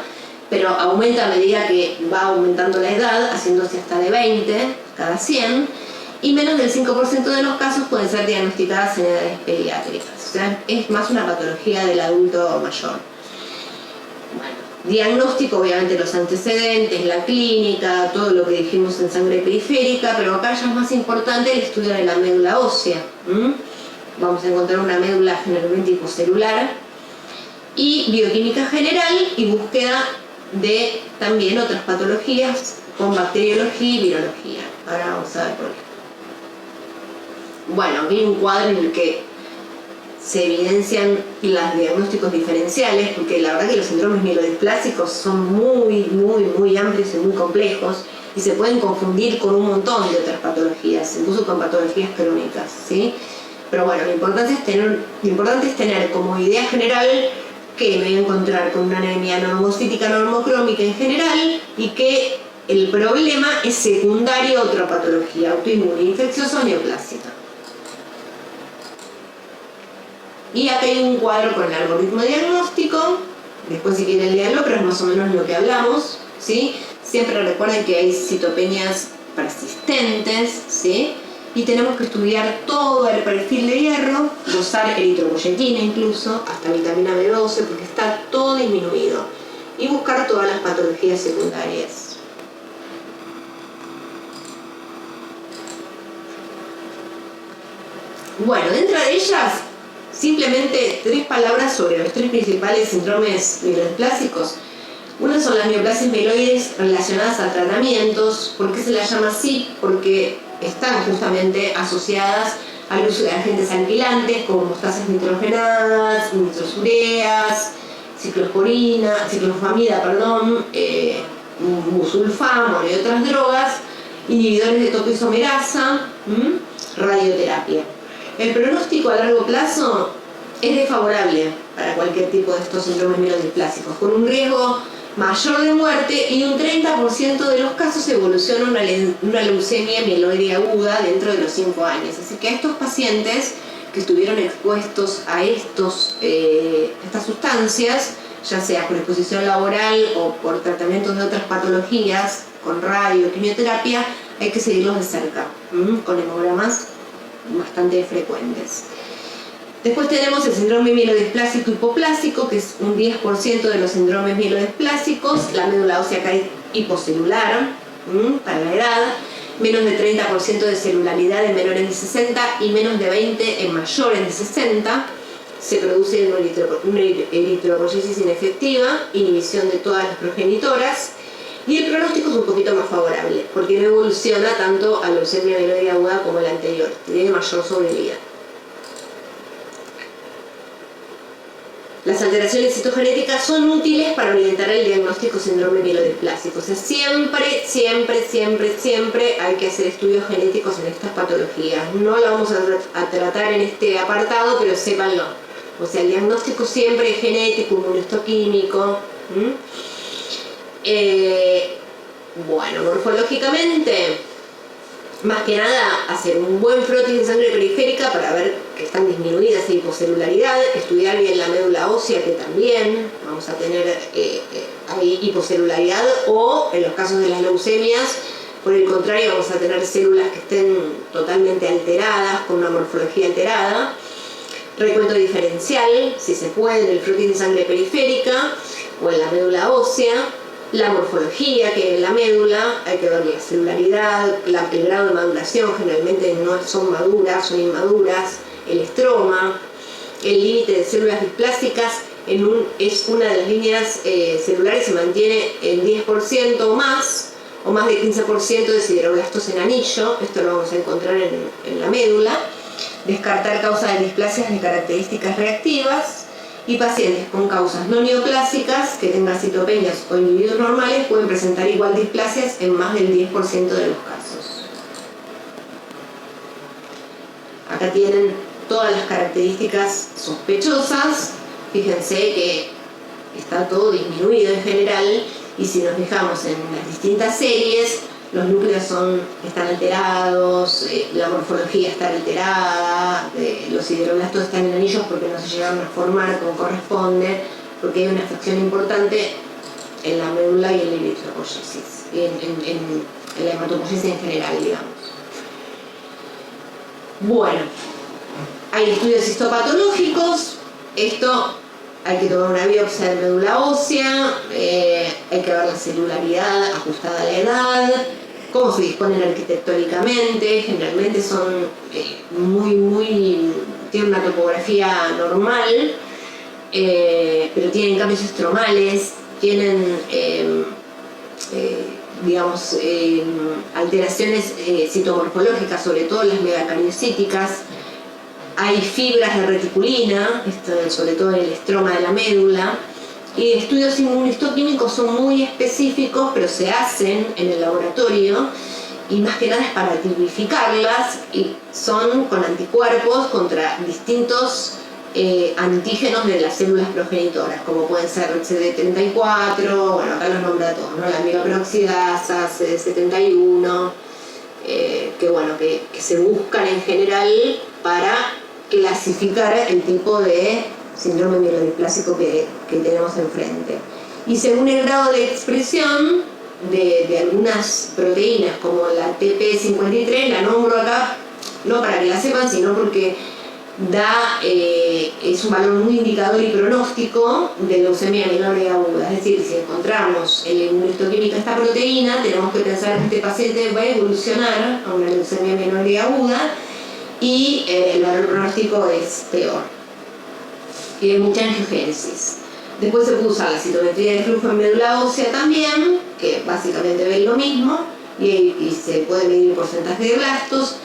pero aumenta a medida que va aumentando la edad, haciéndose hasta de 20 cada 100, y menos del 5% de los casos pueden ser diagnosticadas en edades pediátricas, o sea, es más una patología del adulto mayor. Bueno, diagnóstico, obviamente los antecedentes, la clínica, todo lo que dijimos en sangre periférica, pero acá ya es más importante el estudio de la médula ósea. Vamos a encontrar una médula generalmente hipocelular y bioquímica general y búsqueda de también otras patologías con bacteriología y virología. Ahora vamos a ver por qué. Bueno, vi un cuadro en el que se evidencian los diagnósticos diferenciales, porque la verdad que los síndromes mielodisplásicos son muy amplios y muy complejos y se pueden confundir con un montón de otras patologías, incluso con patologías crónicas, ¿sí? Pero bueno, lo importante es tener como idea general que me voy a encontrar con una anemia normocítica normocrómica en general y que el problema es secundario a otra patología, autoinmune, infecciosa o neoplásica. Y acá hay un cuadro con el algoritmo diagnóstico, después si quieren leerlo, pero es más o menos lo que hablamos, ¿sí? Siempre recuerden que hay citopenias persistentes, ¿sí? Y tenemos que estudiar todo el perfil de hierro, dosar eritropoyetina incluso, hasta vitamina B12, porque está todo disminuido, y buscar todas las patologías secundarias. Bueno, dentro de ellas, simplemente 3 palabras sobre los 3 principales síndromes mielodisplásicos. Una son las neoplasias mieloides relacionadas a tratamientos. ¿Por qué se las llama así? Porque están justamente asociadas al uso de agentes alquilantes como mostazas nitrogenadas, nitrosureas, ciclofamida, busulfamo y otras drogas, inhibidores de topoisomerasa, radioterapia. El pronóstico a largo plazo es desfavorable para cualquier tipo de estos síndromes mielodisplásicos, con un riesgo mayor de muerte y un 30% de los casos evoluciona una leucemia mieloide aguda dentro de los 5 años. Así que a estos pacientes que estuvieron expuestos a estas sustancias, ya sea por exposición laboral o por tratamientos de otras patologías, con radio, quimioterapia, hay que seguirlos de cerca, con hemogramas bastante frecuentes. Después tenemos el síndrome mielodisplásico hipoplásico, que es un 10% de los síndromes mielodisplásicos. La médula ósea cae hipocelular para la edad, menos de 30% de celularidad en menores de 60 y menos de 20 en mayores de 60. Se produce una eritropoyesis inefectiva, inhibición de todas las progenitoras, y el pronóstico es un poquito más favorable, porque no evoluciona tanto a leucemia mieloide aguda como el anterior, tiene mayor sobrevida. Las alteraciones citogenéticas son útiles para orientar el diagnóstico de síndrome mielodisplásico. O sea, siempre hay que hacer estudios genéticos en estas patologías. No lo vamos a tratar en este apartado, pero sépanlo. O sea, el diagnóstico siempre es genético, inmunohistoquímico. Bueno, morfológicamente, más que nada, hacer un buen frotis de sangre periférica para ver que están disminuidas la hipocelularidad, estudiar bien la médula ósea, que también vamos a tener ahí hipocelularidad, o en los casos de las leucemias, por el contrario, vamos a tener células que estén totalmente alteradas, con una morfología alterada. Recuento diferencial, si se puede, en el frotis de sangre periférica o en la médula ósea. La morfología que en la médula, hay que ver la celularidad, el grado de maduración, generalmente no son maduras, son inmaduras, el estroma, el límite de células displásicas es una de las líneas celulares, se mantiene en 10% o más de 15% de sideroblastos en anillo, esto lo vamos a encontrar en la médula. Descartar causas de displasias de características reactivas. Y pacientes con causas no neoplásicas que tengan citopenias o individuos normales pueden presentar igual displasias en más del 10% de los casos. Acá tienen todas las características sospechosas. Fíjense que está todo disminuido en general, y si nos fijamos en las distintas series, los núcleos están alterados, la morfología está alterada, los sideroblastos están en anillos porque no se llegaron a formar como corresponde, porque hay una afección importante en la médula y en la eritropoyesis, en la hematopoyesis en general, digamos. Bueno, hay estudios histopatológicos. Esto hay que tomar una biopsia de médula ósea, hay que ver la celularidad ajustada a la edad, cómo se disponen arquitectónicamente. Generalmente son tienen una topografía normal, pero tienen cambios estromales, tienen alteraciones citomorfológicas, sobre todo las megacariocíticas. hay fibras de reticulina, sobre todo en el estroma de la médula, y estudios inmunistoquímicos son muy específicos, pero se hacen en el laboratorio, y más que nada es para tipificarlas, y son con anticuerpos contra distintos antígenos de las células progenitoras, como pueden ser CD34, bueno, acá los nombra todos, ¿no? La amiloperoxidasa, CD71, que bueno, que se buscan en general para clasificar el tipo de síndrome mielodisplásico que tenemos enfrente. Y según el grado de expresión de algunas proteínas, como la TP53, la nombro acá, no para que la sepan, sino porque es un valor muy indicador y pronóstico de leucemia mieloide aguda. Es decir, si encontramos en la inmunistoquímica esta proteína, tenemos que pensar que este paciente va a evolucionar a una leucemia mieloide aguda, y el valor pronóstico es peor. Y hay mucha angiogénesis. Después se puede usar la citometría de flujo en médula ósea también, que básicamente ve lo mismo, y se puede medir porcentaje de blastos.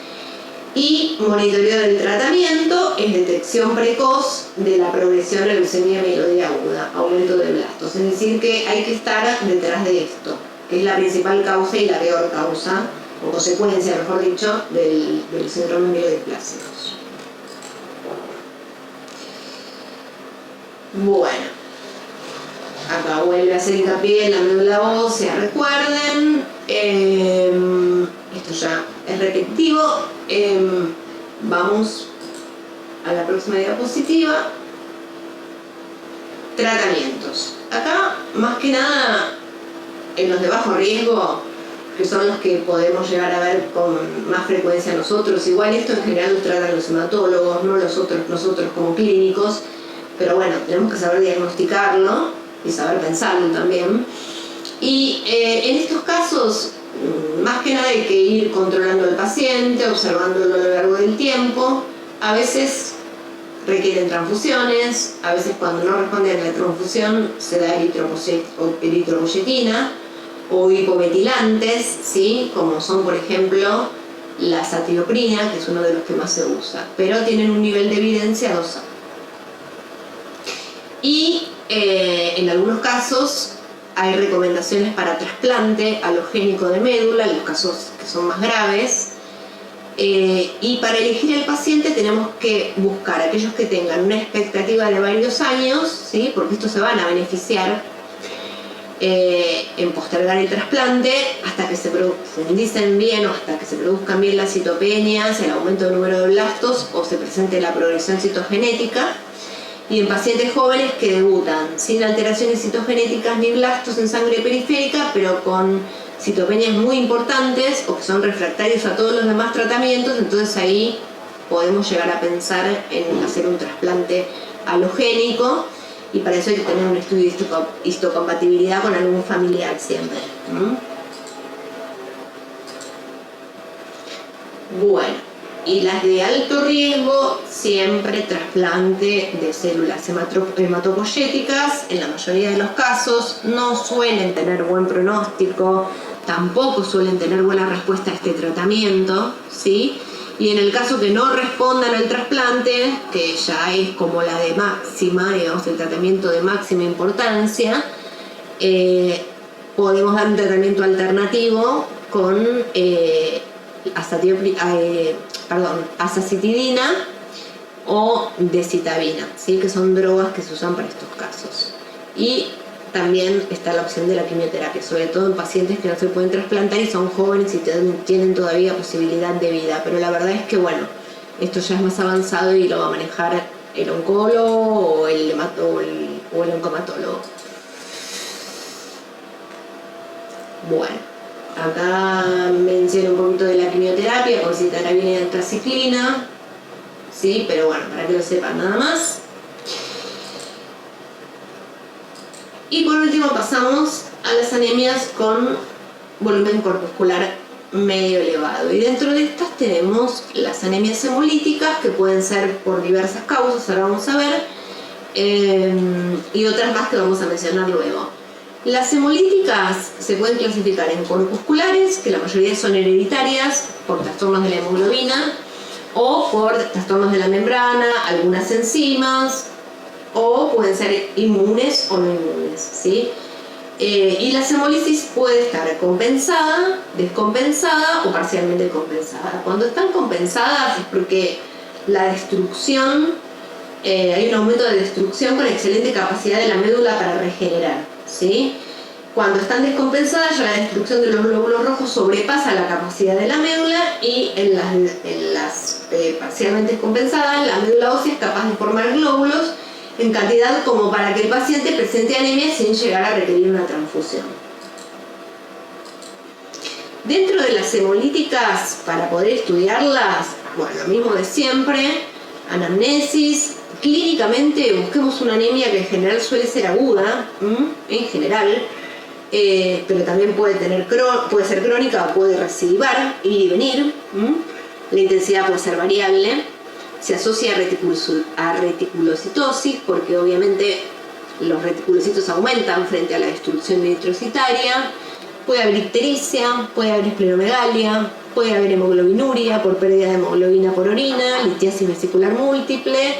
Y monitoreo del tratamiento es detección precoz de la progresión de leucemia mieloide aguda, aumento de blastos. Es decir, que hay que estar detrás de esto, que es la principal causa y la peor causa, o consecuencia, mejor dicho, del síndrome mielodisplásico. Bueno, acá vuelve a hacer hincapié en la médula ósea, recuerden. Esto ya es repetitivo. Vamos a la próxima diapositiva. Tratamientos. Acá, más que nada, en los de bajo riesgo, que son los que podemos llegar a ver con más frecuencia nosotros. Igual esto en general lo tratan los hematólogos, no nosotros como clínicos, pero bueno, tenemos que saber diagnosticarlo y saber pensarlo también. Y en estos casos, más que nada hay que ir controlando al paciente, observándolo a lo largo del tiempo. A veces requieren transfusiones, a veces cuando no responden a la transfusión se da eritropoyetina o hipometilantes, ¿sí? Como son por ejemplo la satioprina, que es uno de los que más se usa, pero tienen un nivel de evidencia 2A. Y en algunos casos hay recomendaciones para trasplante alogénico de médula, en los casos que son más graves. Y para elegir el paciente tenemos que buscar aquellos que tengan una expectativa de varios años, ¿sí? Porque estos se van a beneficiar en postergar el trasplante hasta que se profundicen bien o hasta que se produzcan bien las citopenias, el aumento del número de blastos o se presente la progresión citogenética. Y en pacientes jóvenes que debutan sin alteraciones citogenéticas ni blastos en sangre periférica, pero con citopenias muy importantes o que son refractarios a todos los demás tratamientos, entonces ahí podemos llegar a pensar en hacer un trasplante alogénico, y para eso hay que tener un estudio de histocompatibilidad con algún familiar siempre. Bueno, y las de alto riesgo, siempre trasplante de células hematopoyéticas. En la mayoría de los casos no suelen tener buen pronóstico, tampoco suelen tener buena respuesta a este tratamiento, ¿sí? Y en el caso que no respondan al trasplante, que ya es como la de máxima, digamos, el tratamiento de máxima importancia, podemos dar un tratamiento alternativo con azacitidina o decitabina, ¿sí? Que son drogas que se usan para estos casos. Y también está la opción de la quimioterapia, sobre todo en pacientes que no se pueden trasplantar y son jóvenes y tienen todavía posibilidad de vida. Pero la verdad es que, bueno, esto ya es más avanzado y lo va a manejar el oncólogo o el oncomatólogo. Bueno, acá menciono un poquito de la quimioterapia, con citarabina y antraciclina, ¿sí? Pero bueno, para que lo sepan nada más. Y por último pasamos a las anemias con volumen corpuscular medio elevado. Y dentro de estas tenemos las anemias hemolíticas, que pueden ser por diversas causas, ahora vamos a ver, y otras más que vamos a mencionar luego. Las hemolíticas se pueden clasificar en corpusculares, que la mayoría son hereditarias por trastornos de la hemoglobina, o por trastornos de la membrana, algunas enzimas, o pueden ser inmunes o no inmunes, ¿sí? Y la hemólisis puede estar compensada, descompensada o parcialmente compensada. Cuando están compensadas es porque la destrucción, hay un aumento de destrucción con excelente capacidad de la médula para regenerar, ¿sí? Cuando están descompensadas, ya la destrucción de los glóbulos rojos sobrepasa la capacidad de la médula, y en las parcialmente descompensadas, la médula ósea es capaz de formar glóbulos en cantidad como para que el paciente presente anemia sin llegar a requerir una transfusión. Dentro de las hemolíticas, para poder estudiarlas, bueno, lo mismo de siempre, anamnesis. Clínicamente busquemos una anemia que en general suele ser aguda, en general, pero también puede ser crónica o puede recidivar, ir y venir. La intensidad puede ser variable. Se asocia a reticulocitosis porque obviamente los reticulocitos aumentan frente a la destrucción eritrocitaria. Puede haber ictericia, puede haber esplenomegalia, puede haber hemoglobinuria por pérdida de hemoglobina por orina, litiasis vesicular múltiple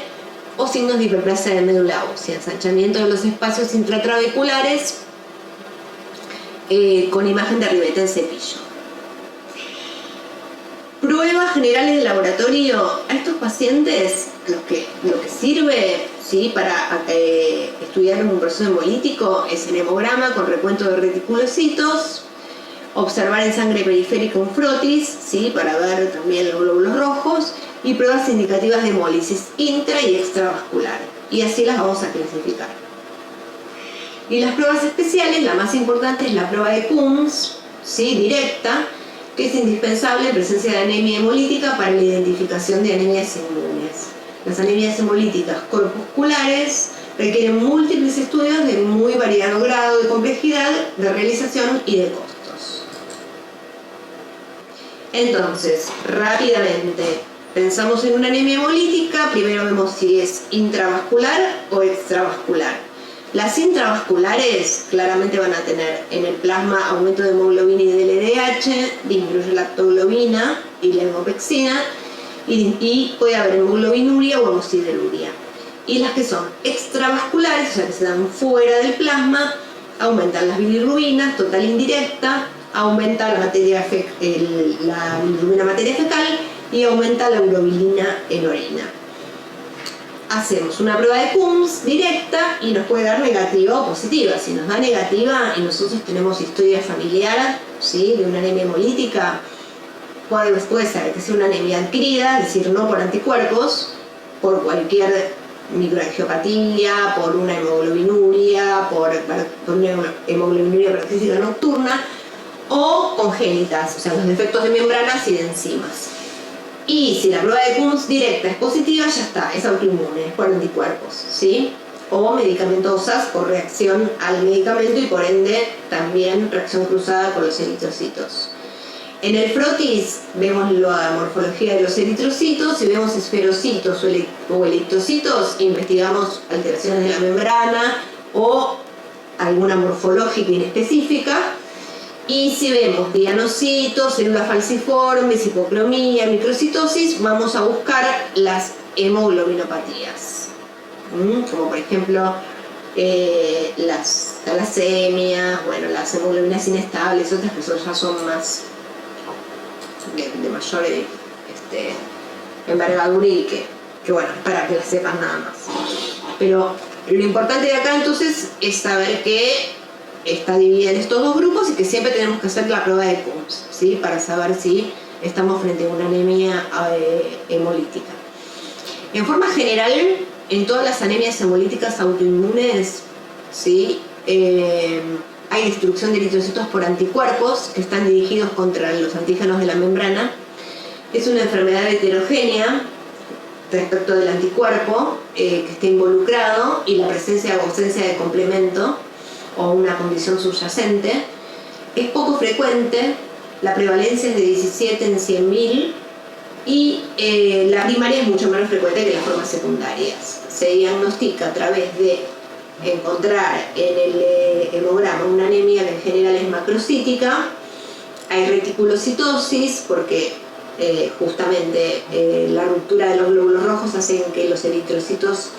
o signos de hiperplasia de médula ósea, ensanchamiento de los espacios intratrabeculares con imagen de ribete en cepillo. Pruebas generales de laboratorio. A estos pacientes lo que sirve, ¿sí?, para estudiar un proceso hemolítico es el hemograma con recuento de reticulocitos, observar en sangre periférica un frotis, ¿sí?, para ver también los glóbulos rojos, y pruebas indicativas de hemólisis intra y extravascular, y así las vamos a clasificar. Y las pruebas especiales, la más importante es la prueba de Coombs, ¿sí?, directa, que es indispensable en presencia de anemia hemolítica para la identificación de anemias inmunes. Las anemias hemolíticas corpusculares requieren múltiples estudios de muy variado grado de complejidad, de realización y de costos. Entonces, rápidamente, pensamos en una anemia hemolítica, primero vemos si es intravascular o extravascular. Las intravasculares claramente van a tener en el plasma aumento de hemoglobina y del LDH, disminuye la lactoglobina y la hemopexina, y puede haber hemoglobinuria o hemosideruria. Y las que son extravasculares, o sea que se dan fuera del plasma, aumentan las bilirrubinas, total indirecta, aumenta la bilirrubina materia fecal y aumenta la urobilina en orina. Hacemos una prueba de Coombs directa y nos puede dar negativa o positiva. Si nos da negativa y nosotros tenemos historia familiar, ¿sí?, de una anemia hemolítica, puede ser que sea una anemia adquirida, es decir, no por anticuerpos, por cualquier microangiopatía, por una hemoglobinuria, por una hemoglobinuria paroxística nocturna, o congénitas, o sea, los defectos de membranas y de enzimas. Y si la prueba de Coombs directa es positiva, ya está, es autoinmune, es por anticuerpos, ¿sí? O medicamentosas por reacción al medicamento y por ende también reacción cruzada con los eritrocitos. En el frotis vemos la morfología de los eritrocitos, si vemos esferocitos o electrocitos, investigamos alteraciones de la membrana o alguna morfológica inespecífica. Y si vemos dianocitos, células falciformes, hipocromía, microcitosis, vamos a buscar las hemoglobinopatías, como por ejemplo las talasemias, bueno, las hemoglobinas inestables, otras que ya son más de mayor envergadura y que bueno, para que las sepas nada más. Pero lo importante de acá entonces es saber que está dividida en estos dos grupos y que siempre tenemos que hacer la prueba de Coombs, ¿sí?, para saber si estamos frente a una anemia hemolítica. En forma general, en todas las anemias hemolíticas autoinmunes, ¿sí?, hay destrucción de eritrocitos por anticuerpos que están dirigidos contra los antígenos de la membrana. Es una enfermedad heterogénea respecto del anticuerpo que está involucrado y la presencia o ausencia de complemento o una condición subyacente. Es poco frecuente, la prevalencia es de 17 en 100.000 y la primaria es mucho menos frecuente que las formas secundarias. Se diagnostica a través de encontrar en el hemograma una anemia que en general es macrocítica. Hay reticulocitosis porque justamente la ruptura de los glóbulos rojos hace que los eritrocitos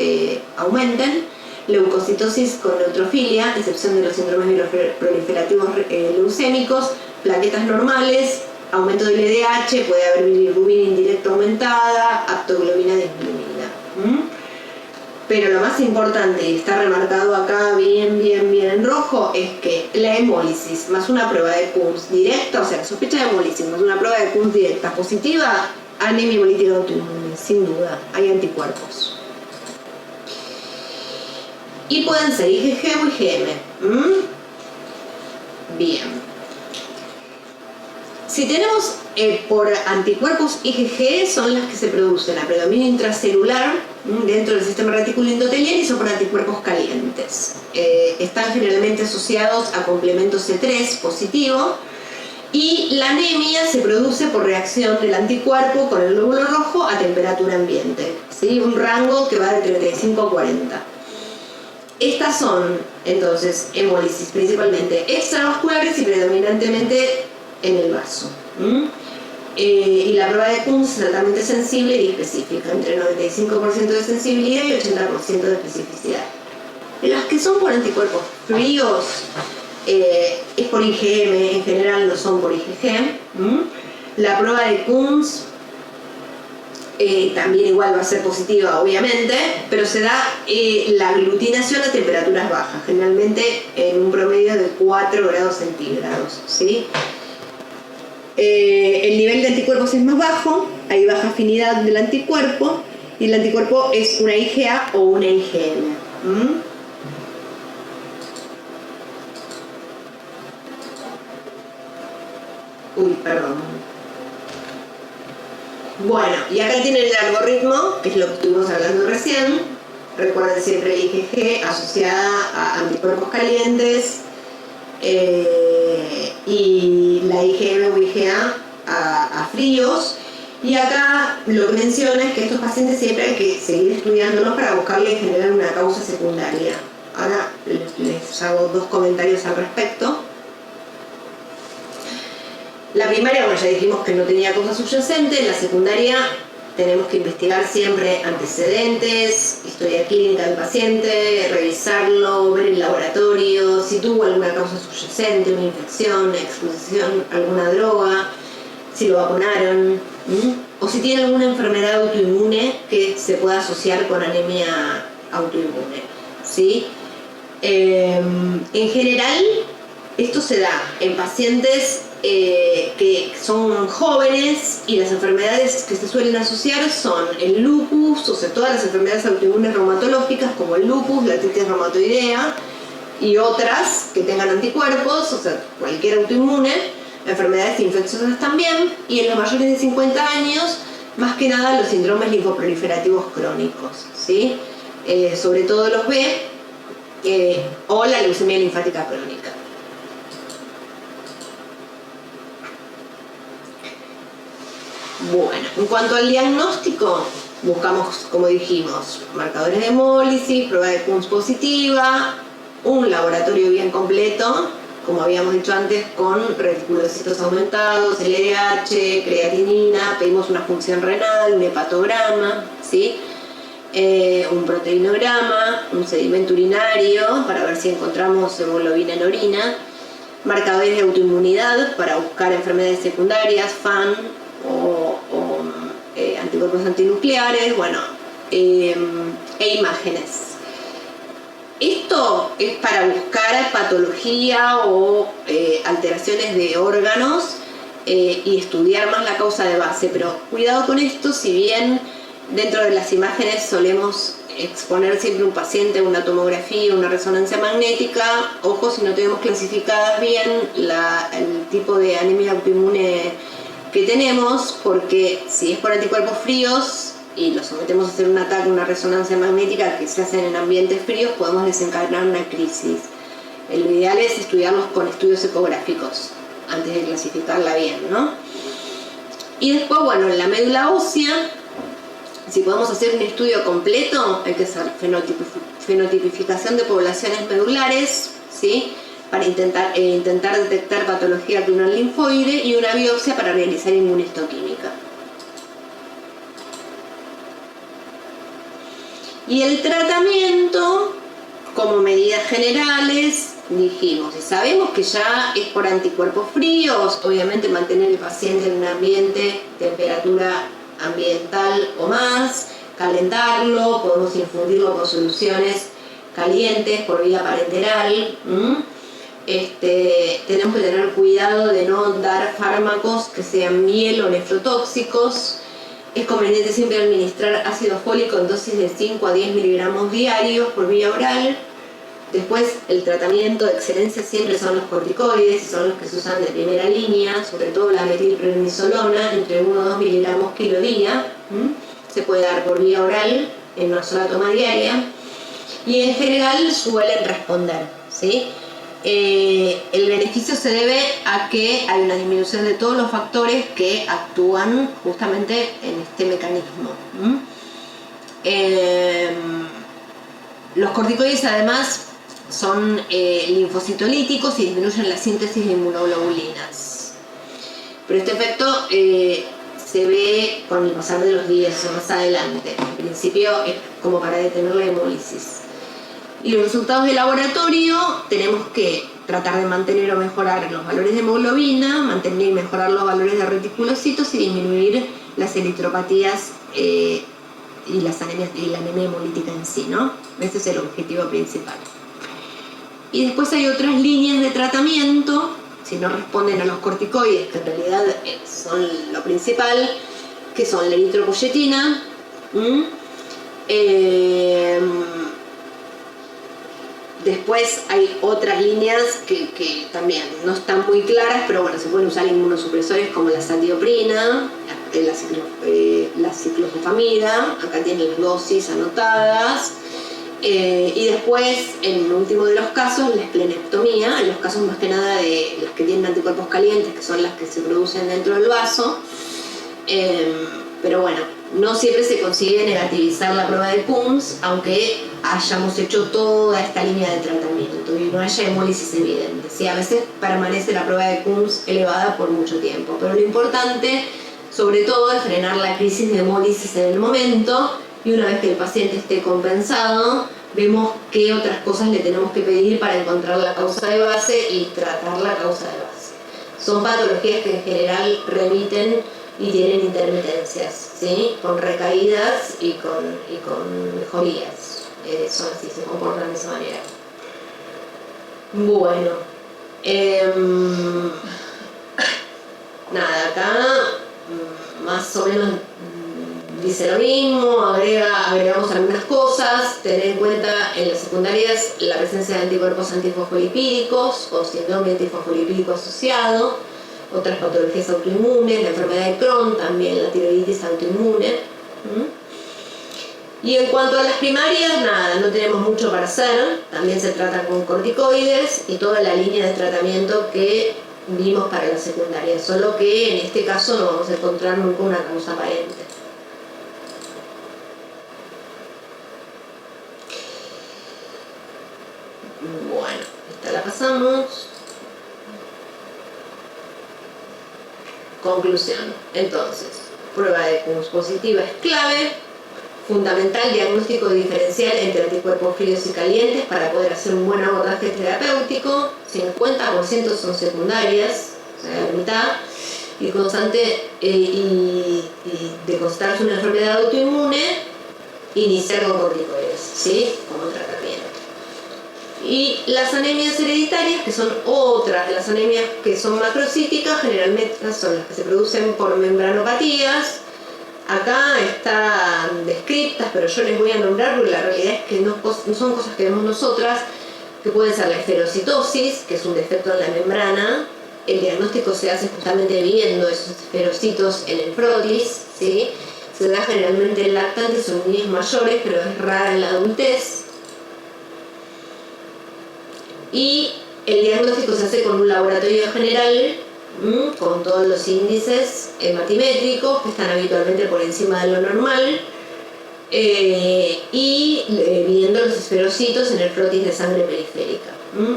aumenten, leucocitosis con neutrofilia, excepción de los síndromes proliferativos leucémicos, plaquetas normales, aumento del LDH, puede haber bilirrubina indirecta aumentada, aptoglobina disminuida. Pero lo más importante, y está remarcado acá bien en rojo, es que la hemólisis más una prueba de Kuhn directa, o sea, la sospecha de hemólisis más una prueba de Kuhn directa positiva, anemia hemolítica autoinmune, sin duda, hay anticuerpos. Y pueden ser IgG o IgM. Bien. Si tenemos por anticuerpos IgG, son las que se producen a predominio intracelular dentro del sistema retículo endotelial y son por anticuerpos calientes. Están generalmente asociados a complemento C3 positivo y la anemia se produce por reacción del anticuerpo con el glóbulo rojo a temperatura ambiente, ¿sí? Un rango que va de 35 a 40. Estas son entonces hemólisis principalmente extravasculares y predominantemente en el vaso. Y la prueba de Kuhn es altamente sensible y específica, entre 95% de sensibilidad y 80% de especificidad. Las que son por anticuerpos fríos es por IgM, en general no son por IgG. La prueba de Kuhn también igual va a ser positiva, obviamente, pero se da la aglutinación a temperaturas bajas, generalmente en un promedio de 4 grados centígrados, ¿sí? El nivel de anticuerpos es más bajo, hay baja afinidad del anticuerpo y el anticuerpo es una IgA o una IgM. Perdón. Bueno, y acá tienen el algoritmo, que es lo que estuvimos hablando recién. Recuerden siempre el IgG asociada a anticuerpos calientes, y la IgM o IgA a fríos. Y acá lo que menciona es que estos pacientes siempre hay que seguir estudiándolos para buscarle en general una causa secundaria. Ahora les hago 2 comentarios al respecto. La primaria, bueno, ya dijimos que no tenía causa subyacente. La secundaria tenemos que investigar siempre antecedentes, historia clínica del paciente, revisarlo, ver el laboratorio, si tuvo alguna causa subyacente, una infección, exposición a alguna droga, si lo vacunaron, o si tiene alguna enfermedad autoinmune que se pueda asociar con anemia autoinmune, ¿sí? En general, esto se da en pacientes que son jóvenes y las enfermedades que se suelen asociar son el lupus, o sea, todas las enfermedades autoinmunes reumatológicas como el lupus, la artritis reumatoidea y otras que tengan anticuerpos, o sea, cualquier autoinmune, enfermedades infecciosas también, y en los mayores de 50 años, más que nada los síndromes linfoproliferativos crónicos, ¿sí? Sobre todo los B o la leucemia linfática crónica. Bueno, en cuanto al diagnóstico, buscamos, como dijimos, marcadores de hemólisis, prueba de Kuhn positiva, un laboratorio bien completo, como habíamos dicho antes, con reticulocitos aumentados, LDH, creatinina, pedimos una función renal, un hepatograma, ¿sí? Un proteinograma, un sedimento urinario para ver si encontramos hemoglobina en orina, marcadores de autoinmunidad para buscar enfermedades secundarias, FAN o anticuerpos antinucleares, bueno, e imágenes. Esto es para buscar patología o alteraciones de órganos y estudiar más la causa de base, pero cuidado con esto, si bien dentro de las imágenes solemos exponer siempre un paciente a una tomografía, una resonancia magnética, ojo si no tenemos clasificadas bien el tipo de anemia autoinmune que tenemos, porque si es por anticuerpos fríos y los sometemos a hacer un ataque, una resonancia magnética que se hacen en ambientes fríos, podemos desencadenar una crisis. Lo ideal es estudiarlos con estudios ecográficos antes de clasificarla bien, ¿no? Y después, bueno, en la médula ósea, si podemos hacer un estudio completo, hay que hacer fenotipificación de poblaciones medulares, ¿sí? Para intentar detectar patología renal linfoide y una biopsia para realizar inmunistoquímica. Y el tratamiento, como medidas generales, dijimos, y sabemos que ya es por anticuerpos fríos, obviamente mantener el paciente en un ambiente, temperatura ambiental o más, calentarlo, podemos infundirlo con soluciones calientes por vía parenteral. Tenemos que tener cuidado de no dar fármacos que sean miel o nefrotóxicos. Es conveniente siempre administrar ácido fólico en dosis de 5 a 10 miligramos diarios por vía oral. Después, el tratamiento de excelencia siempre son los corticoides, y son los que se usan de primera línea, sobre todo la metilprednisolona, entre 1 o 2 miligramos kilo día. Se puede dar por vía oral en una sola toma diaria. Y en general suelen responder, ¿sí? El beneficio se debe a que hay una disminución de todos los factores que actúan justamente en este mecanismo. Los corticoides además son linfocitolíticos y disminuyen la síntesis de inmunoglobulinas. Pero este efecto se ve con el pasar de los días o más adelante. En principio es como para detener la hemólisis. Y los resultados de laboratorio, tenemos que tratar de mantener o mejorar los valores de hemoglobina, mantener y mejorar los valores de reticulocitos y disminuir las eritropatías y las anemias y la anemia hemolítica en sí, ¿no? Ese es el objetivo principal. Y después hay otras líneas de tratamiento, si no responden a los corticoides, que en realidad son lo principal, que son la eritropoyetina, después hay otras líneas que también no están muy claras, pero bueno, se pueden usar inmunosupresores como la satioprina, la ciclofosfamida, acá tienen las dosis anotadas, y después, en el último de los casos, la esplenectomía, en los casos más que nada de las que tienen anticuerpos calientes, que son las que se producen dentro del vaso, pero bueno, no siempre se consigue negativizar la prueba de Coombs, aunque hayamos hecho toda esta línea de tratamiento y no haya hemólisis evidente. Sí, a veces permanece la prueba de Coombs elevada por mucho tiempo, pero lo importante, sobre todo, es frenar la crisis de hemólisis en el momento, y una vez que el paciente esté compensado, vemos qué otras cosas le tenemos que pedir para encontrar la causa de base y tratar la causa de base. Son patologías que en general remiten y tienen intermitencias, ¿sí? Con recaídas y con mejorías. Son así, se comportan de esa manera. Bueno, nada, acá más o menos dice lo mismo, agregamos algunas cosas. Tener en cuenta en las secundarias la presencia de anticuerpos antifosfolipídicos o síndrome antifosfolipídico asociado, otras patologías autoinmunes, la enfermedad de Crohn, también la tiroiditis autoinmune. Y en cuanto a las primarias, nada, no tenemos mucho para hacer, también se trata con corticoides y toda la línea de tratamiento que vimos para la secundaria, solo que en este caso no vamos a encontrar nunca una causa aparente. Bueno, esta la pasamos. Conclusión. Entonces, prueba de Coombs positiva es clave, fundamental diagnóstico diferencial entre anticuerpos fríos y calientes para poder hacer un buen abordaje terapéutico. 50% son secundarias, o sea, la mitad, y constante y de constatarse una enfermedad autoinmune, iniciar con corticoides, ¿sí? Como tratamiento. Y las anemias hereditarias, que son otras de las anemias que son macrocíticas, generalmente son las que se producen por membranopatías. Acá están descritas, pero yo les voy a nombrar porque la realidad es que no son cosas que vemos nosotras, que pueden ser la esferocitosis, que es un defecto en la membrana. El diagnóstico se hace justamente viendo esos esferocitos en el frotis, ¿sí? Se da generalmente en lactantes o en niños mayores, pero es rara en la adultez. Y el diagnóstico se hace con un laboratorio general, con todos los índices hematimétricos que están habitualmente por encima de lo normal, y viendo los esferocitos en el frotis de sangre periférica.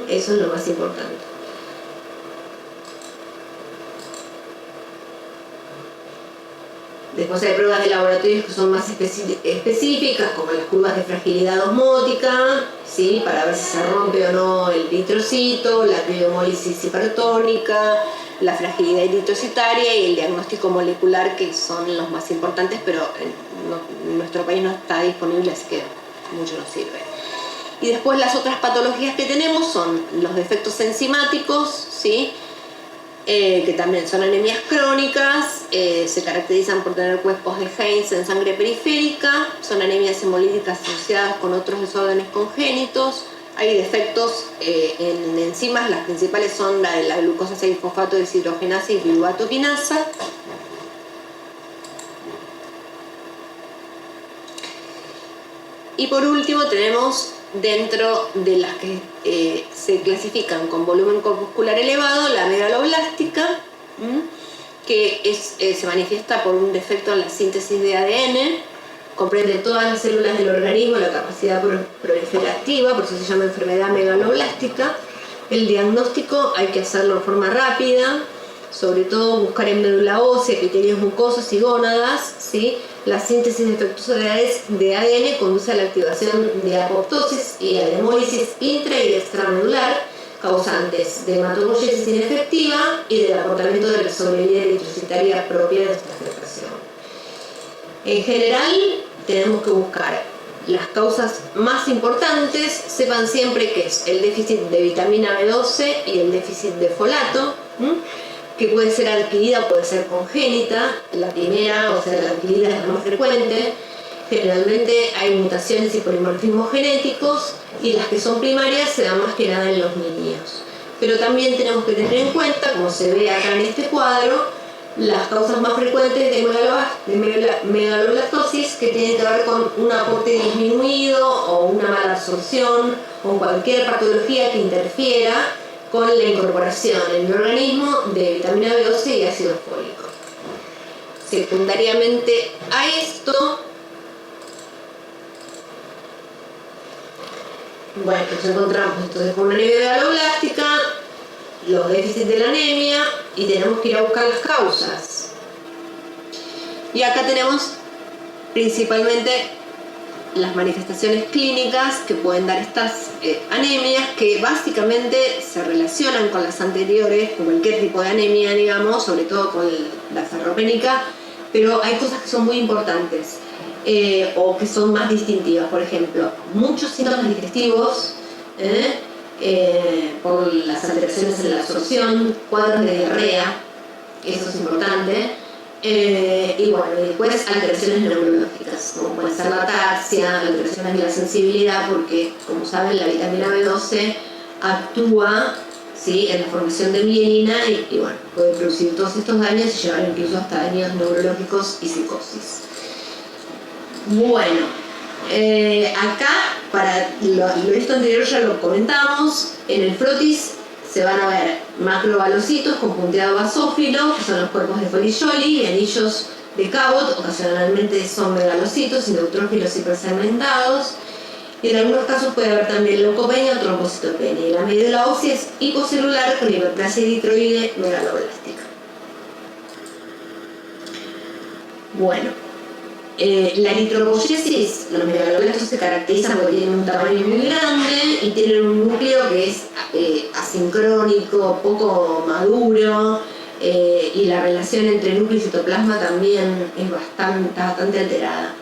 Eso es lo más importante. Después hay pruebas de laboratorio que son más específicas, como las curvas de fragilidad osmótica, ¿sí? Para ver si se rompe o no el eritrocito, la criomólisis hipertónica, la fragilidad eritrocitaria y el diagnóstico molecular, que son los más importantes, pero en nuestro país no está disponible, así que mucho nos sirve. Y después las otras patologías que tenemos son los defectos enzimáticos, ¿sí? Que también son anemias crónicas, se caracterizan por tener cuerpos de Heinz en sangre periférica, son anemias hemolíticas asociadas con otros desórdenes congénitos. Hay defectos en enzimas, las principales son la de la glucosa 6-fosfato deshidrogenasa y piruvato-quinasa. Y por último tenemos, dentro de las que se clasifican con volumen corpuscular elevado, la megaloblástica, que se manifiesta por un defecto en la síntesis de ADN, comprende todas las células del organismo, la capacidad proliferativa, por eso se llama enfermedad megaloblástica. El diagnóstico hay que hacerlo de forma rápida, sobre todo buscar en médula ósea, epitelios mucosos y gónadas, ¿sí? La síntesis defectuosa de ADN conduce a la activación de apoptosis y a la hemólisis intra y extramedular, causantes de hematopoiesis inefectiva y del acortamiento de la sobrevida eritrocitaria propia de esta afectación. En general, tenemos que buscar las causas más importantes. Sepan siempre que es el déficit de vitamina B12 y el déficit de folato, que puede ser adquirida o puede ser congénita. La primera, o sea, la adquirida es la más frecuente. Generalmente hay mutaciones y polimorfismos genéticos, y las que son primarias se dan más que nada en los niños. Pero también tenemos que tener en cuenta, como se ve acá en este cuadro, las causas más frecuentes de megaloblatosis, que tienen que ver con un aporte disminuido o una mala absorción o cualquier patología que interfiera con la incorporación en el organismo de vitamina B12 y ácido fólico. Secundariamente a esto, bueno, nos encontramos entonces con una anemia megaloblástica, los déficits de la anemia, y tenemos que ir a buscar las causas. Y acá tenemos principalmente las manifestaciones clínicas que pueden dar estas anemias, que básicamente se relacionan con las anteriores, con cualquier tipo de anemia, digamos, sobre todo con la sarcopénica, pero hay cosas que son muy importantes o que son más distintivas. Por ejemplo, muchos síntomas digestivos, por las alteraciones en la absorción, cuadros de diarrea, eso es importante. Y bueno, y después alteraciones neurológicas, como puede ser la ataxia, alteraciones de la sensibilidad, porque como saben la vitamina B12 actúa, ¿sí?, en la formación de mielina y bueno, puede producir todos estos daños y llevar incluso hasta daños neurológicos y psicosis. Bueno, acá, para esto anterior ya lo comentamos, en el frotis se van a ver macrobalocitos con punteado basófilo, que son los cuerpos de Follioli, y anillos de Cabot, ocasionalmente son megalocitos y neutrófilos hipersegmentados. Y en algunos casos puede haber también leucopenia o trombocitopenia. Y la médula ósea es hipocelular con hiperplasia eritroide megaloblástica. Bueno, la eritropoyesis, los megaloblastos se caracterizan porque tienen un tamaño muy grande y tienen un núcleo que es asincrónico, poco maduro, y la relación entre núcleo y citoplasma también es bastante alterada.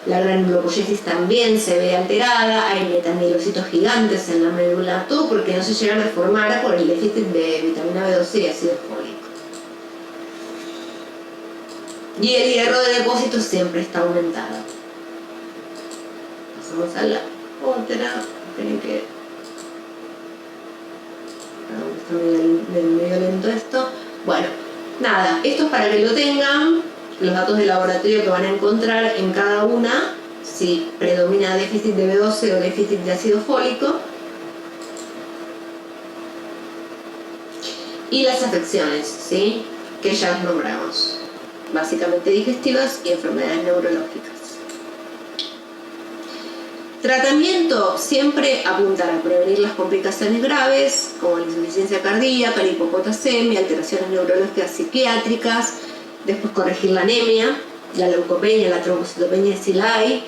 La granulopoyesis también se ve alterada, hay metamielocitos gigantes en la médula, todo porque no se llegan a formar por el déficit de vitamina B12 y ácido fólico. Y el hierro de depósito siempre está aumentado. Pasamos a la otra. Esperen que está medio lento esto. Bueno, nada, esto es para que lo tengan, los datos de laboratorio que van a encontrar en cada una, si predomina déficit de B12 o déficit de ácido fólico. Y las afecciones, ¿sí?, que ya las nombramos. Básicamente digestivas y enfermedades neurológicas. Tratamiento siempre apuntar a prevenir las complicaciones graves como la insuficiencia cardíaca, la hipopotasemia, alteraciones neurológicas psiquiátricas, después corregir la anemia,
la leucopenia, la trombocitopenia si la hay,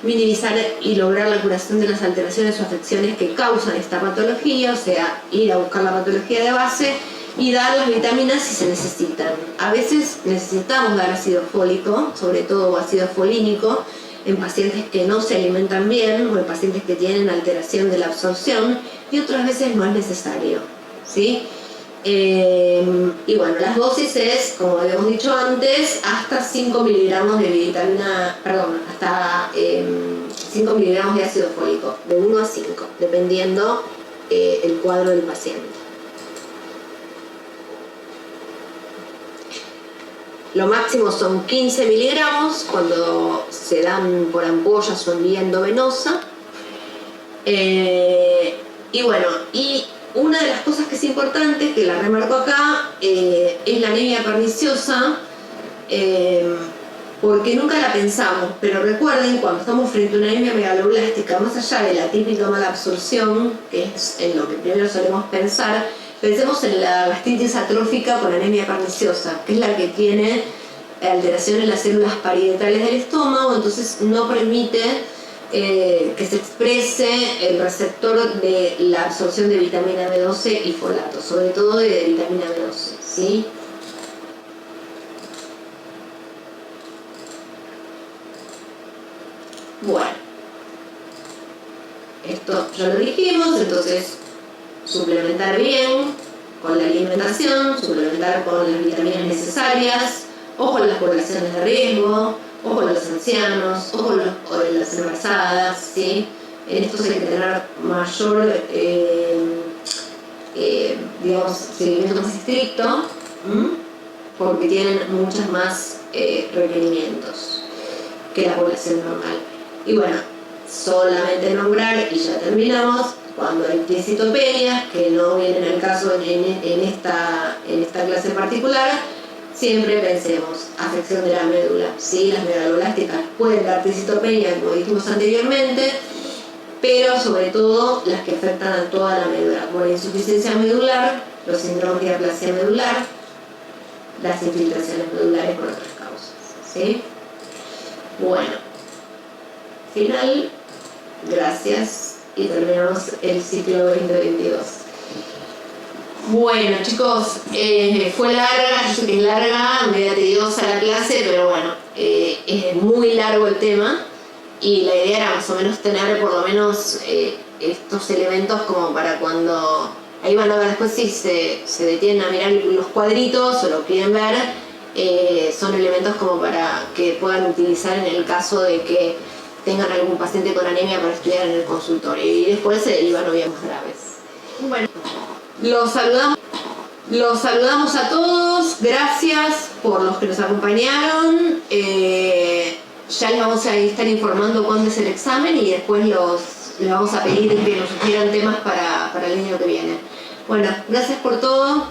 minimizar y lograr la curación de las alteraciones o afecciones que causan esta patología, o sea, ir a buscar la patología de base y dar las vitaminas si se necesitan. A veces necesitamos dar ácido fólico, sobre todo ácido folínico, en pacientes que no se alimentan bien o en pacientes que tienen alteración de la absorción, y otras veces no es necesario, ¿sí? Y bueno, las dosis es, como habíamos dicho antes, hasta 5 miligramos de vitamina, perdón, hasta 5 miligramos de ácido fólico, de 1 a 5, dependiendo el cuadro del paciente. Lo máximo son 15 miligramos cuando se dan por ampollas o en vía endovenosa. Y bueno, y una de las cosas que es importante, que la remarco acá, es la anemia perniciosa, porque nunca la pensamos, pero recuerden, cuando estamos frente a una anemia megaloblástica, más allá de la típica mala absorción, que es en lo que primero solemos pensar, pensemos en la gastritis atrófica con anemia perniciosa, que es la que tiene alteración en las células parietales del estómago, entonces no permite que se exprese el receptor de la absorción de vitamina B12 y folato, sobre todo de vitamina B12, ¿sí? Bueno, esto ya lo dijimos, entonces suplementar bien con la alimentación, suplementar con las vitaminas necesarias, ojo en las poblaciones de riesgo, ojo en los ancianos, ojo en las embarazadas, ¿sí? En estos hay que tener mayor, digamos, seguimiento más estricto, porque tienen muchos más requerimientos que la población normal. Y bueno, solamente nombrar, y ya terminamos, cuando hay citopenias, que no vienen al caso en esta clase en particular, siempre pensemos afección de la médula. Sí, las megaloblásticas pueden dar citopenia, como dijimos anteriormente, pero sobre todo las que afectan a toda la médula, como la insuficiencia medular, los síndromes de aplasia medular, las infiltraciones medulares por otras causas, ¿sí? Bueno, final, gracias, y terminamos el ciclo 2022. Bueno, chicos, fue larga, yo sé que es larga, media tediosa la clase, pero bueno, es muy largo el tema y la idea era más o menos tener por lo menos estos elementos como para cuando ahí van a ver después si se detienen a mirar los cuadritos o lo quieren ver, son elementos como para que puedan utilizar en el caso de que tengan algún paciente con anemia para estudiar en el consultorio y después se derivan obviamente más graves. Bueno, los saludamos a todos, gracias por los que nos acompañaron. Ya les vamos a estar informando cuándo es el examen y después les vamos a pedir que nos sugieran temas para el año que viene. Bueno, gracias por todo.